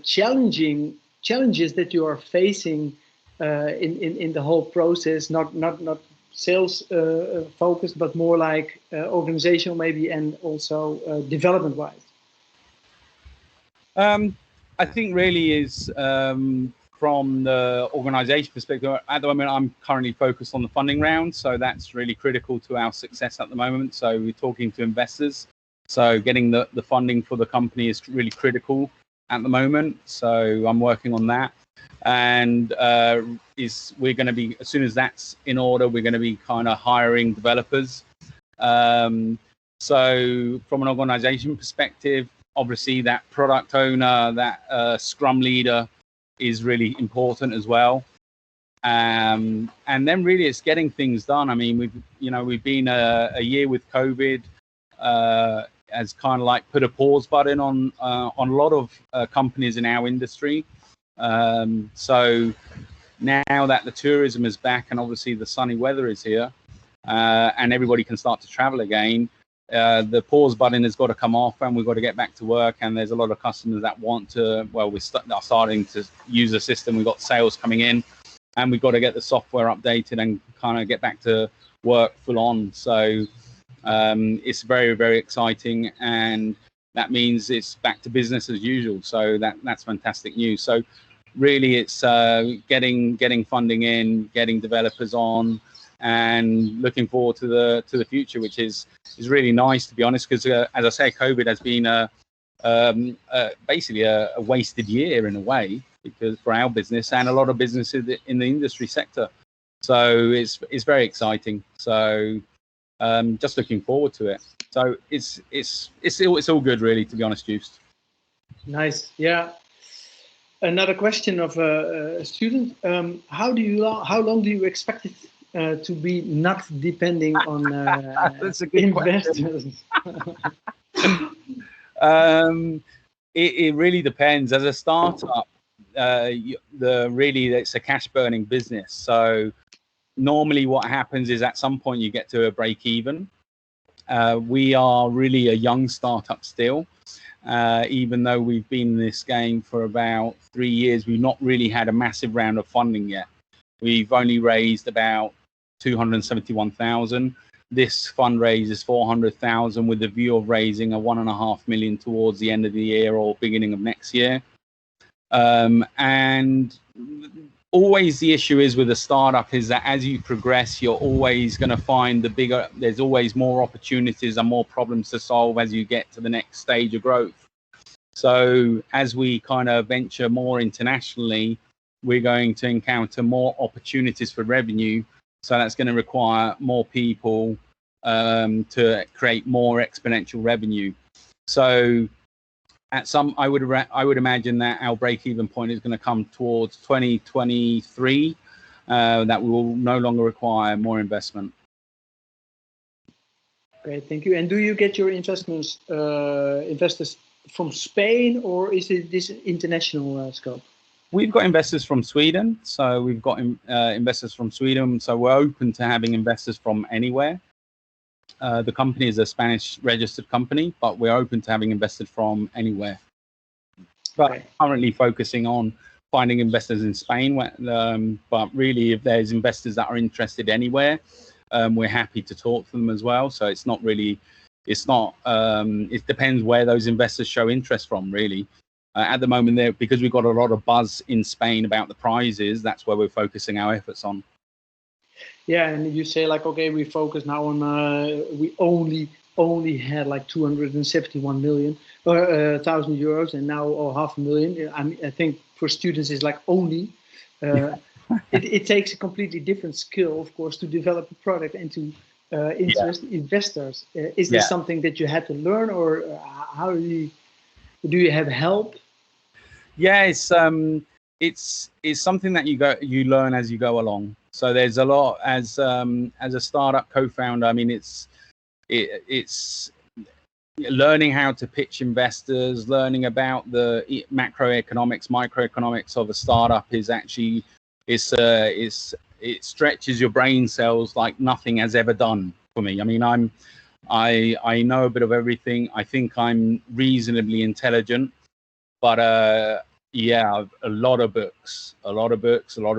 Speaker 3: challenges that you are facing in the whole process? Not sales focused, but more like organizational maybe, and also development wise.
Speaker 2: I think really is from the organization perspective. At the moment, I'm currently focused on the funding round, so that's really critical to our success at the moment. So we're talking to investors. So getting the funding for the company is really critical at the moment. So I'm working on that, and we're going to be, as soon as that's in order, we're going to be kind of hiring developers. So from an organization perspective, obviously that product owner, that Scrum leader is really important as well. And then really it's getting things done. I mean, we've been a year with COVID, has kind of like put a pause button on a lot of companies in our industry. So now that the tourism is back and obviously the sunny weather is here, and everybody can start to travel again, the pause button has got to come off, and we've got to get back to work. And there's a lot of customers that want to, well, are starting to use the system. We've got sales coming in, and we've got to get the software updated and kind of get back to work full on. So it's very, very exciting, and that means it's back to business as usual. So that's fantastic news. So really it's getting funding in, getting developers on, and looking forward to the future, which is really nice, to be honest, because as I say, COVID has been basically a wasted year in a way, because for our business and a lot of businesses in the industry sector. So it's very exciting. So just looking forward to it. So it's all good, really, to be honest, Joost.
Speaker 3: Nice. Yeah. Another question of a student: how long do you expect it to be not depending on
Speaker 2: That's a good
Speaker 3: investors?
Speaker 2: It really depends. As a startup, it's a cash burning business. So normally what happens is at some point you get to a break even. We are really a young startup still. Even though we've been in this game for about 3 years, we've not really had a massive round of funding yet. We've only raised about 271,000. This fundraise is 400,000 with the view of raising a 1.5 million towards the end of the year or beginning of next year. And always the issue is with a startup is that as you progress, you're always going to find there's always more opportunities and more problems to solve as you get to the next stage of growth. So as we kind of venture more internationally, we're going to encounter more opportunities for revenue. So that's going to require more people to create more exponential revenue. So at some, I would imagine that our break-even point is going to come towards 2023, that we will no longer require more investment.
Speaker 3: Great, thank you. And do you get your investors from Spain, or is it this international scope?
Speaker 2: We've got investors from Sweden, so we've got investors from Sweden, so we're open to having investors from anywhere. The company is a Spanish registered company, but we're open to having investors from anywhere. But
Speaker 3: Okay.
Speaker 2: currently focusing on finding investors in Spain, but really if there's investors that are interested anywhere, we're happy to talk to them as well. So it's not really, it depends where those investors show interest from, really. At the moment, because we've got a lot of buzz in Spain about the prizes, that's where we're focusing our efforts on.
Speaker 3: Yeah, and you say like, okay, we focus now on, we only had like 271 million or 1,000 euros, and now 500,000. I think for students it's like only. It takes a completely different skill, of course, to develop a product and to interest investors. Is this something that you had to learn, or how do you have help? Yeah,
Speaker 2: it's something that you learn as you go along. So there's a lot as a startup co-founder. I mean, it's learning how to pitch investors, learning about the macroeconomics, microeconomics of a startup is actually it stretches your brain cells like nothing has ever done for me. I mean, I know a bit of everything. I think I'm reasonably intelligent, but yeah, a lot of books, a lot of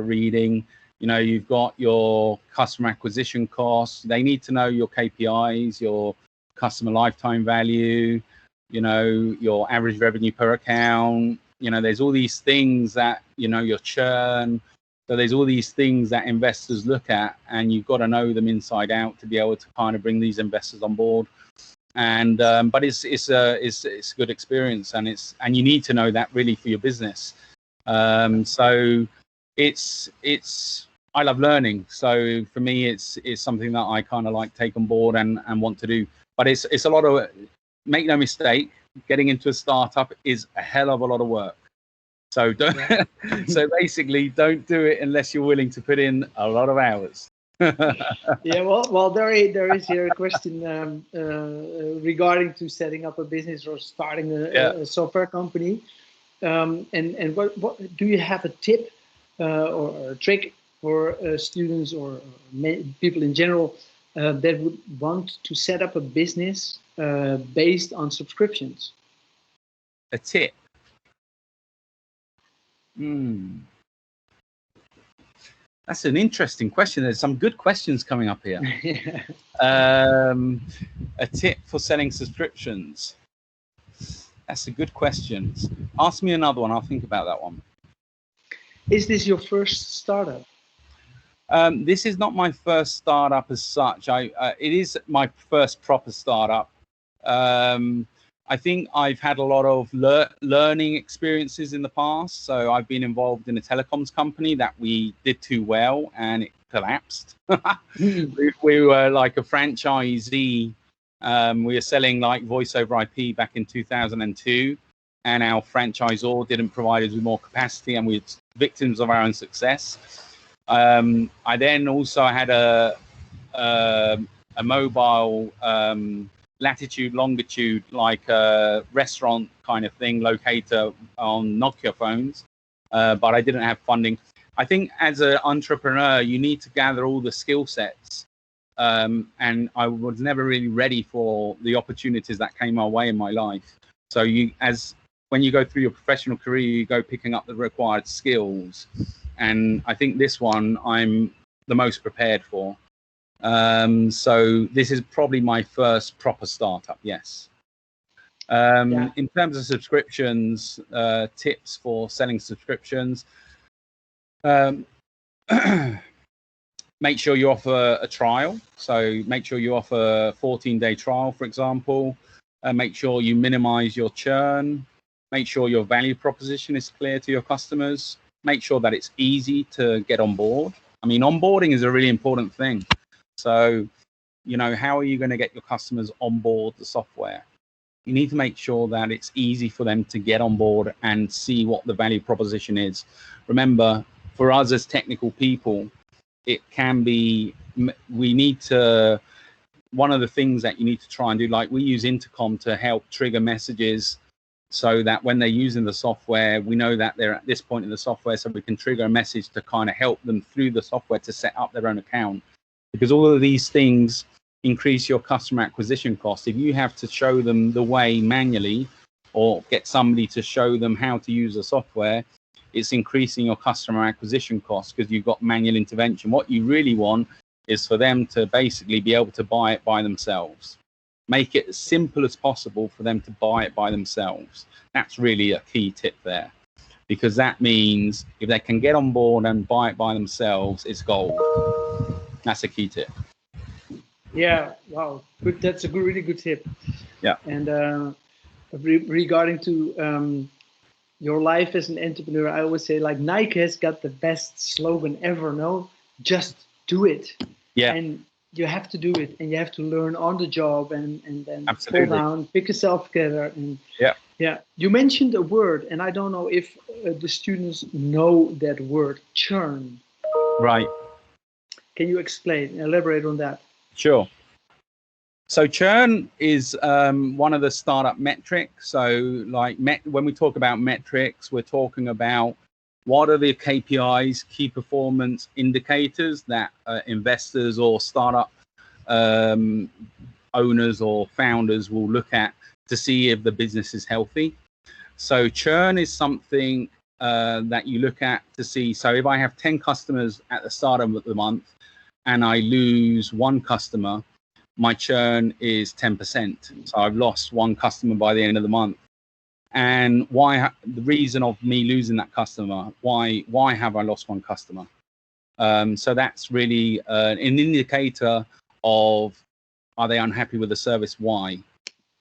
Speaker 2: reading. You know, you've got your customer acquisition costs. They need to know your KPIs, your customer lifetime value, you know, your average revenue per account. You know, there's all these things that, you know, your churn. So there's all these things that investors look at, and you've got to know them inside out to be able to kind of bring these investors on board. And but it's a good experience, and you need to know that really for your business. So I love learning. So for me, it's something that I kind of like take on board and want to do. But it's a lot of, make no mistake, getting into a startup is a hell of a lot of work. So so basically, don't do it unless you're willing to put in a lot of hours.
Speaker 3: Yeah, well, there is here a question regarding to setting up a business or starting a software company. And what do you have a tip or a trick for students or people in general that would want to set up a business based on subscriptions?
Speaker 2: A tip. That's an interesting question. There's some good questions coming up here. A tip for selling subscriptions. That's a good question. Ask me another one. I'll think about that one.
Speaker 3: Is this your first startup?
Speaker 2: This is not my first startup as such. It is my first proper startup. I think I've had a lot of learning experiences in the past. So I've been involved in a telecoms company that we did too well and it collapsed. We were like a franchisee. We were selling like voice over IP back in 2002, and our franchisor didn't provide us with more capacity, and we were victims of our own success. I then also had a mobile latitude, longitude, like a restaurant kind of thing, locator on Nokia phones, but I didn't have funding. I think as an entrepreneur, you need to gather all the skill sets, and I was never really ready for the opportunities that came my way in my life. So when you go through your professional career, you go picking up the required skills, and I think this one I'm the most prepared for. So this is probably my first proper startup. Yes. In terms of subscriptions, tips for selling subscriptions, make sure you offer a trial. So make sure you offer a 14-day trial, for example. Make sure you minimize your churn. Make sure your value proposition is clear to your customers. Make sure that it's easy to get on board. I mean, onboarding is a really important thing. So, you know, how are you going to get your customers on board the software? You need to make sure that it's easy for them to get on board and see what the value proposition is. Remember, for us as technical people, it can be, we need to, one of the things that you need to try and do, like we use intercom to help trigger messages so that when they're using the software, we know that they're at this point in the software, so we can trigger a message to kind of help them through the software to set up their own account. Because all of these things increase your customer acquisition cost. If you have to show them the way manually or get somebody to show them how to use the software, it's increasing your customer acquisition cost because you've got manual intervention. What you really want is for them to basically be able to buy it by themselves. Make it as simple as possible for them to buy it by themselves. That's really a key tip there, because that means if they can get on board and buy it by themselves, it's gold. That's a key tip.
Speaker 3: Yeah, wow, good. That's a good, really good tip.
Speaker 2: Yeah.
Speaker 3: And regarding to your life as an entrepreneur, I always say, like, Nike has got the best slogan ever. No, just do it.
Speaker 2: Yeah.
Speaker 3: And you have to do it, and you have to learn on the job, and then
Speaker 2: Absolutely.
Speaker 3: fall down, pick yourself together. And
Speaker 2: yeah.
Speaker 3: You mentioned a word, and I don't know if the students know that word, churn.
Speaker 2: Right.
Speaker 3: Can you elaborate on that?
Speaker 2: Sure. So churn is one of the startup metrics. So like when we talk about metrics, we're talking about what are the KPIs, key performance indicators that investors or startup owners or founders will look at to see if the business is healthy. So churn is something that you look at to see. So if I have 10 customers at the start of the month and I lose one customer, my churn is 10%. So I've lost one customer by the end of the month. And why? The reason of me losing that customer, why have I lost one customer? So that's really an indicator of, are they unhappy with the service? Why?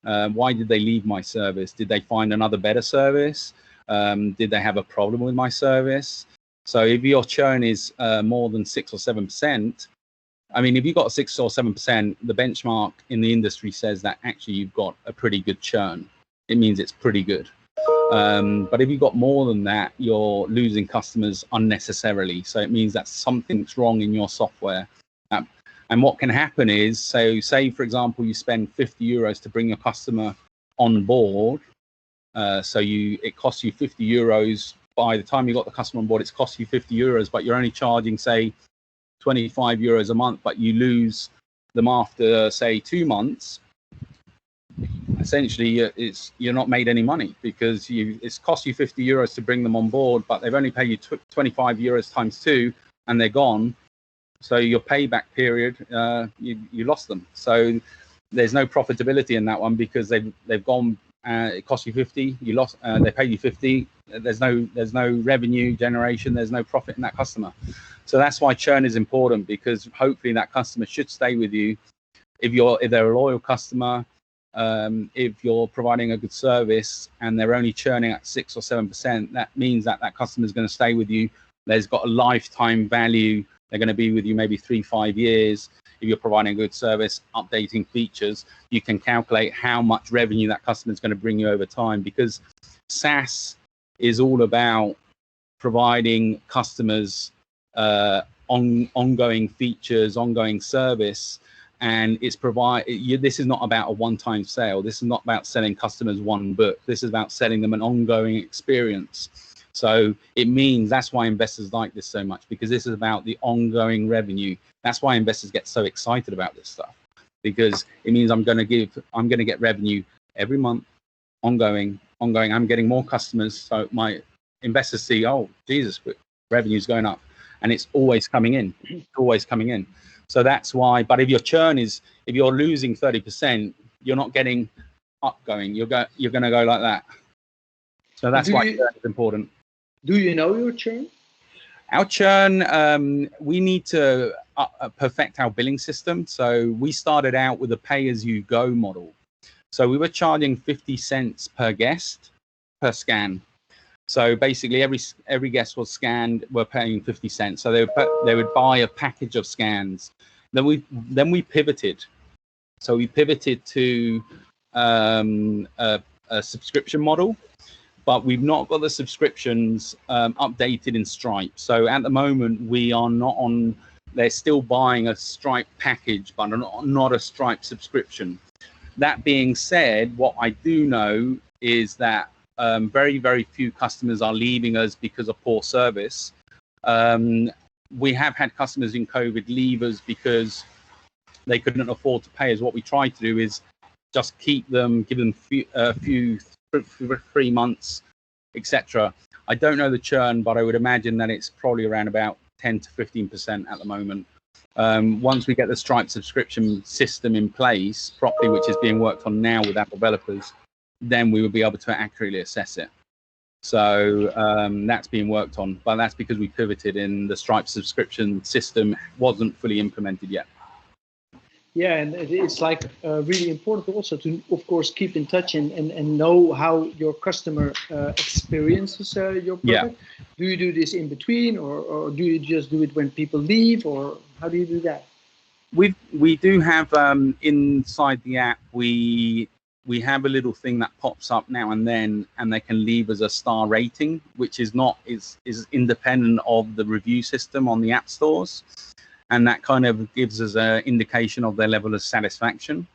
Speaker 2: Why did they leave my service? Did they find another better service? Did they have a problem with my service? So if your churn is more than 6 or 7%, I mean, if you've got 6 or 7%, the benchmark in the industry says that actually you've got a pretty good churn. It means it's pretty good. But if you've got more than that, you're losing customers unnecessarily. So it means that something's wrong in your software. And what can happen is, so say, for example, you spend 50 euros to bring your customer on board. It costs you 50 euros. By the time you got the customer on board, it's cost you 50 euros, but you're only charging, say, 25 euros a month, but you lose them after, say, 2 months. Essentially, you're not made any money because it's cost you 50 euros to bring them on board, but they've only paid you 25 euros times 2, and they're gone. So your payback period, you lost them. So there's no profitability in that one because they've gone. It cost you 50. You lost. They paid you 50. There's no revenue generation. There's no profit in that customer. So that's why churn is important, because hopefully that customer should stay with you if they're a loyal customer. If you're providing a good service and they're only churning at 6 or 7%, that means that customer is going to stay with you. There's got a lifetime value. They're going to be with you maybe 3-5 years. If you're providing a good service, updating features, you can calculate how much revenue that customer is going to bring you over time, because SaaS is all about providing customers ongoing features, ongoing service. And this is not about a one-time sale. This is not about selling customers one book. This is about selling them an ongoing experience. So it means that's why investors like this so much, because this is about the ongoing revenue. That's why investors get so excited about this stuff, because it means I'm going to get revenue every month, ongoing. I'm getting more customers. So my investors see, oh, Jesus, revenue's going up, and it's always coming in. It's always coming in. So that's why. But if your churn is, if you're losing 30%, you're not getting upgoing. You're going to go like that. So that's why churn is important.
Speaker 3: Do you know your churn?
Speaker 2: Our churn, we need to perfect our billing system. So we started out with a pay-as-you-go model. So we were charging 50 cents per guest per scan. So basically, every guest was scanned. We're paying 50 cents. So they would buy a package of scans. Then we pivoted. So we pivoted to a subscription model, but we've not got the subscriptions updated in Stripe. So at the moment, we are not on. They're still buying a Stripe package, but not a Stripe subscription. That being said, what I do know is that very, very few customers are leaving us because of poor service. We have had customers in COVID leave us because they couldn't afford to pay us. What we try to do is just keep them, give them a few 3 months, etc. I don't know the churn, but I would imagine that it's probably around about 10 to 15% at the moment. Once we get the Stripe subscription system in place properly, which is being worked on now with our developers, then we will be able to accurately assess it. So that's being worked on, but that's because we pivoted in the Stripe subscription system wasn't fully implemented yet.
Speaker 3: Yeah, and it's like really important also to, of course, keep in touch and know how your customer experiences your product.
Speaker 2: Yeah.
Speaker 3: Do you do this in between, or do you just do it when people leave, or how do you do that?
Speaker 2: We do have inside the app, we have a little thing that pops up now and then, and they can leave us a star rating, which is independent of the review system on the app stores. And that kind of gives us an indication of their level of satisfaction,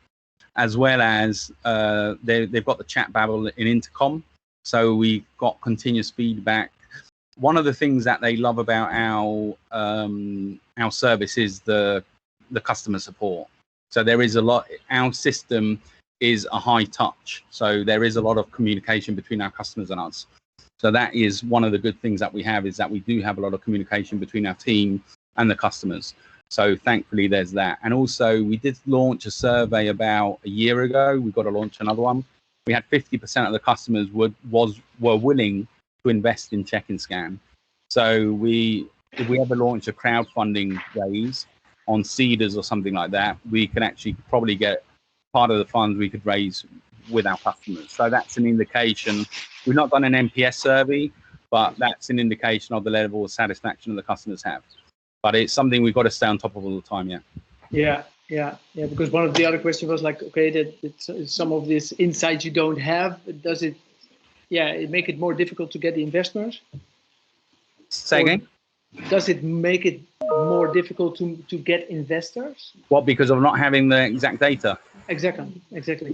Speaker 2: as well as they've got the chat babble in intercom. So we've got continuous feedback. One of the things that they love about our service is the customer support. So there is a lot. Our system is a high touch. So there is a lot of communication between our customers and us. So that is one of the good things that we have, is that we do have a lot of communication between our team and the customers. So thankfully there's that. And also we did launch a survey about a year ago. We've got to launch another one. We had 50% of the customers were willing to invest in Check and Scan. So if we ever launch a crowdfunding raise on Seeders or something like that, we can actually probably get part of the funds we could raise with our customers. So that's an indication. We've not done an NPS survey, but that's an indication of the level of satisfaction that the customers have. But it's something we've got to stay on top of all the time, yeah.
Speaker 3: Yeah. Because one of the other questions was like, okay, that some of this insights you don't have, does it make it more difficult to get the investors?
Speaker 2: Say again?
Speaker 3: Does it make it more difficult to get investors?
Speaker 2: What, because of not having the exact data?
Speaker 3: Exactly.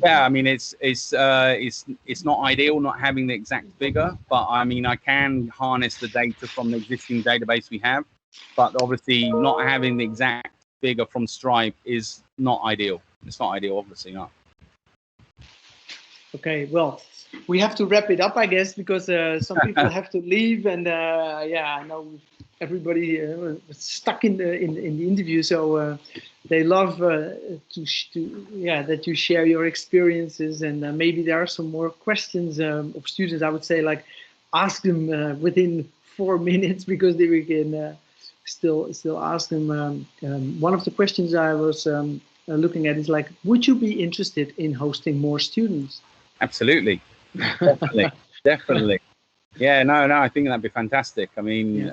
Speaker 2: Yeah, I mean, it's not ideal not having the exact figure, but I mean, I can harness the data from the existing database we have. But obviously, not having the exact figure from Stripe is not ideal. It's not ideal, obviously not.
Speaker 3: Okay, well, we have to wrap it up, I guess, because some people have to leave, and I know everybody was stuck in the interview, so they love that you share your experiences, and maybe there are some more questions of students. I would say, like, ask them within 4 minutes, because then we can still ask them. One of the questions I was looking at is like, would you be interested in hosting more students?
Speaker 2: Absolutely, definitely. Yeah, no, I think that'd be fantastic. I mean,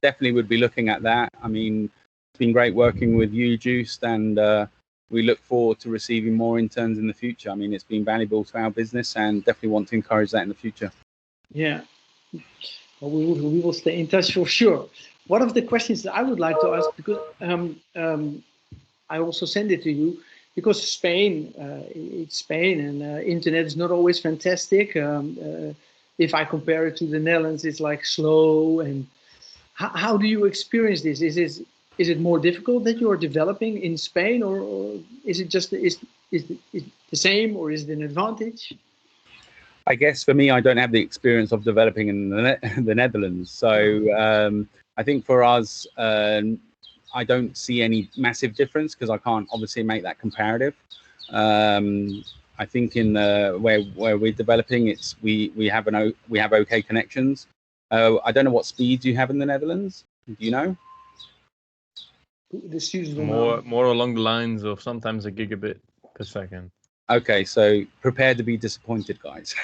Speaker 2: definitely would be looking at that. I mean, it's been great working with you, Joost, and we look forward to receiving more interns in the future. I mean, it's been valuable to our business, and definitely want to encourage that in the future. Yeah,
Speaker 3: well, we will stay in touch for sure. One of the questions that I would like to ask, because I also send it to you, because it's Spain, and internet is not always fantastic. If I compare it to the Netherlands, it's like slow. And how do you experience this? Is it more difficult that you are developing in Spain, or is it just is it the same, or is it an advantage?
Speaker 2: I guess for me, I don't have the experience of developing in the Netherlands, so I think for us, I don't see any massive difference, because I can't obviously make that comparative. I think in where we're developing, we have okay connections. I don't know what speeds you have in the Netherlands. Do you know?
Speaker 3: The students
Speaker 5: more along the lines of sometimes a gigabit per second.
Speaker 2: Okay, so prepare to be disappointed, guys.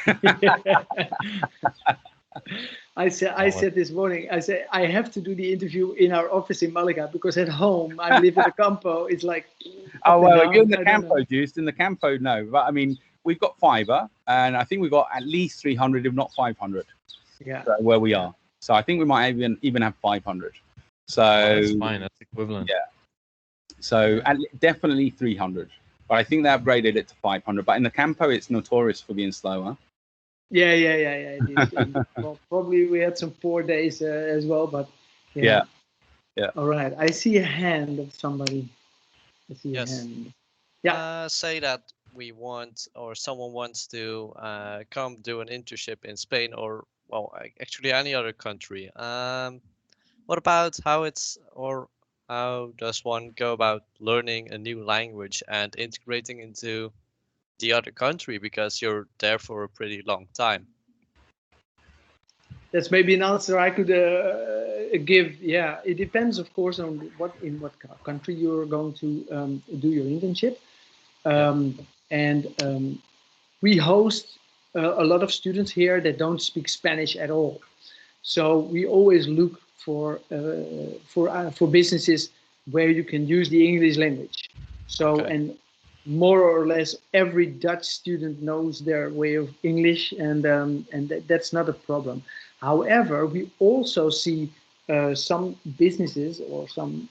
Speaker 3: I said this morning, I said, I have to do the interview in our office in Malaga because at home I live in the campo. It's like,
Speaker 2: Oh, well,
Speaker 3: down,
Speaker 2: you're in the
Speaker 3: I don't know.
Speaker 2: campo, Joost. In the campo, no. But I mean, we've got fiber, and I think we've got at least 300, if not 500,
Speaker 3: Yeah.
Speaker 2: where we are. So I think we might even have 500. So
Speaker 5: That's fine. That's equivalent.
Speaker 2: Yeah. So definitely 300. But I think they upgraded it to 500. But in the campo, it's notorious for being slower.
Speaker 3: Yeah. It is. Well, probably we had some poor days as well, but
Speaker 2: Yeah.
Speaker 3: All right. I see a hand of somebody. I see
Speaker 6: Yes.
Speaker 3: a hand. Yeah.
Speaker 6: Say that we want, or someone wants to come do an internship in Spain, or well, actually any other country. What about how does one go about learning a new language and integrating into the other country, because you're there for a pretty long time?
Speaker 3: That's maybe an answer I could give. Yeah, it depends, of course, on in what country you're going to do your internship. We host a lot of students here that don't speak Spanish at all. So we always look for businesses where you can use the English language. So and more or less every Dutch student knows their way of English, and that's not a problem. However, we also see some businesses or some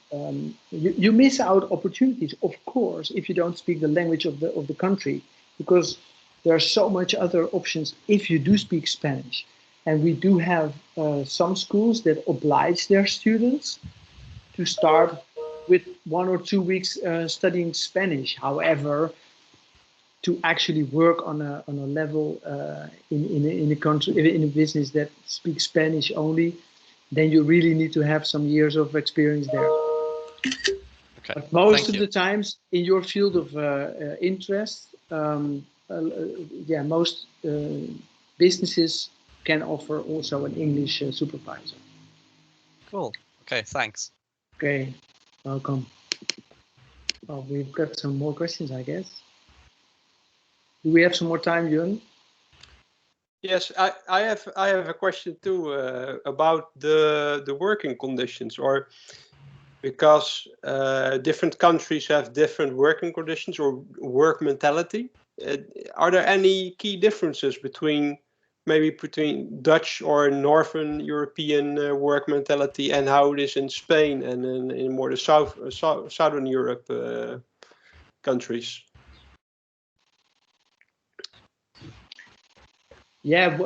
Speaker 3: you miss out opportunities, of course, if you don't speak the language of the country, because there are so much other options if you do speak Spanish. And we do have some schools that oblige their students to start with 1 or 2 weeks studying Spanish. However, to actually work on a level in a country, in a business that speaks Spanish only, then you really need to have some years of experience there.
Speaker 6: Okay.
Speaker 3: But most of the times in your field of interest, most businesses can offer also an English supervisor.
Speaker 6: Cool. Okay, thanks.
Speaker 3: Okay, welcome. Well, we've got some more questions, I guess. Do we have some more time, Jun?
Speaker 4: Yes, I have a question too about the working conditions, or because different countries have different working conditions or work mentality. Are there any key differences between Dutch or Northern European work mentality and how it is in Spain and in more the Southern Europe countries?
Speaker 3: Yeah. Do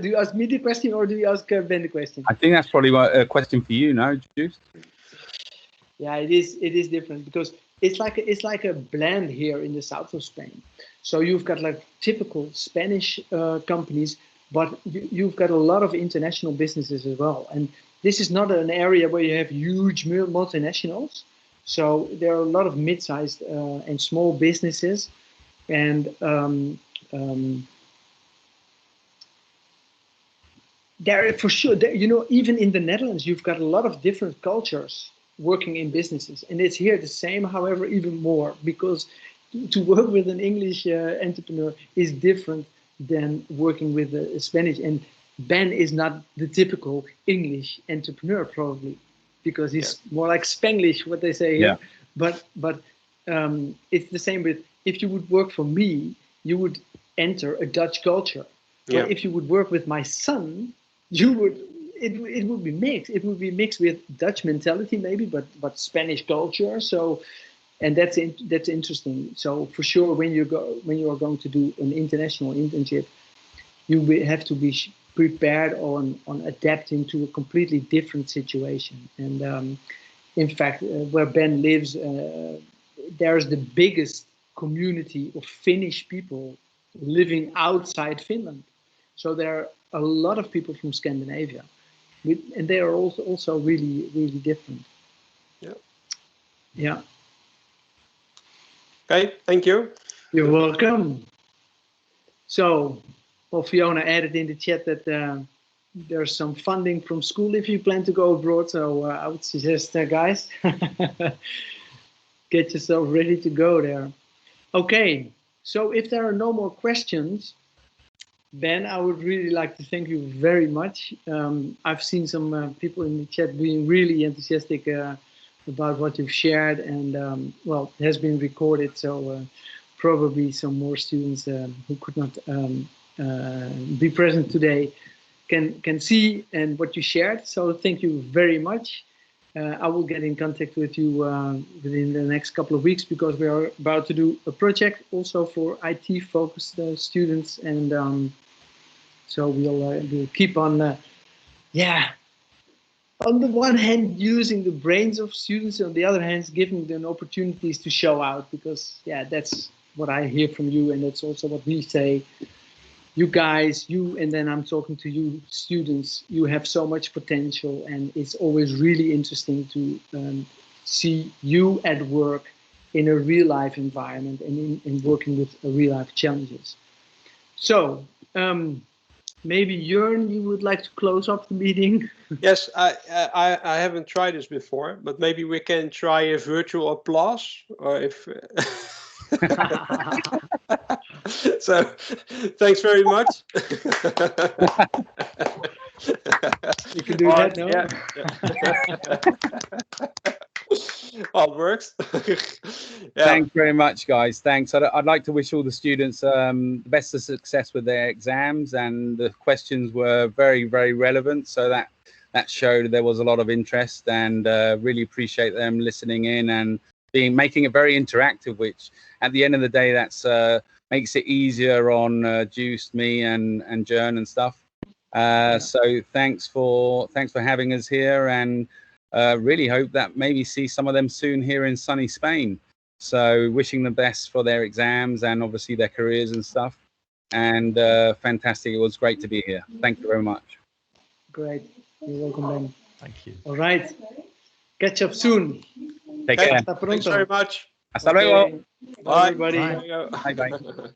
Speaker 3: you ask me the question or do you ask Ben the question?
Speaker 2: I think that's probably a question for you, no, Joost?
Speaker 3: Yeah, it is different because it's like a blend here in the south of Spain. So you've got like typical Spanish companies, but you've got a lot of international businesses as well. And this is not an area where you have huge multinationals. So there are a lot of mid-sized and small businesses, and there for sure. Even in the Netherlands, you've got a lot of different cultures working in businesses, and it's here the same. However, even more, because to work with an English entrepreneur is different than working with a Spanish. And Ben is not the typical English entrepreneur, probably, because he's more like Spanglish, what they say here. But it's the same with, if you would work for me, you would enter a Dutch culture. But if you would work with my son, you would. It would be mixed. It would be mixed with Dutch mentality, maybe, but Spanish culture. So, and that's interesting. So for sure, when you are going to do an international internship, you have to be prepared on adapting to a completely different situation. And in fact, where Ben lives, there's the biggest community of Finnish people living outside Finland. So there are a lot of people from Scandinavia. And they are also really, really different. Yeah.
Speaker 4: Okay, thank you.
Speaker 3: You're welcome. So, well, Fiona added in the chat that there's some funding from school if you plan to go abroad. So I would suggest, guys, get yourself ready to go there. Okay, so if there are no more questions, Ben, I would really like to thank you very much. I've seen some people in the chat being really enthusiastic about what you've shared, and well, it has been recorded, so probably some more students who could not be present today can see and what you shared. So thank you very much. I will get in contact with you within the next couple of weeks, because we are about to do a project also for IT-focused students, and so we'll keep on, yeah, on the one hand using the brains of students, on the other hand giving them opportunities to show out, because yeah, that's what I hear from you, and that's also what we say. You guys, and then I'm talking to you students, you have so much potential, and it's always really interesting to see you at work in a real life environment and in working with real life challenges. So maybe Jörn, you would like to close up the meeting?
Speaker 4: Yes, I haven't tried this before, but maybe we can try a virtual applause, or if. So, thanks very much.
Speaker 3: You can do that, no?
Speaker 4: Yeah. All works. Yeah.
Speaker 2: Thanks very much, guys. Thanks. I'd like to wish all the students the best of success with their exams, and the questions were very, very relevant. So that showed there was a lot of interest, and really appreciate them listening in and making it very interactive, which at the end of the day, that's makes it easier on Joost, me, and Jörn and stuff. So thanks for having us here, and really hope that maybe see some of them soon here in sunny Spain. So wishing the best for their exams and obviously their careers and stuff. And fantastic. It was great to be here. Thank you very much.
Speaker 3: Great. You're welcome, Ben.
Speaker 5: Thank you.
Speaker 3: All right. Catch up soon.
Speaker 2: Take care.
Speaker 3: Hasta pronto.
Speaker 4: Thanks very much.
Speaker 2: Hasta luego.
Speaker 3: Bye, everybody.
Speaker 5: Bye.
Speaker 2: Bye bye.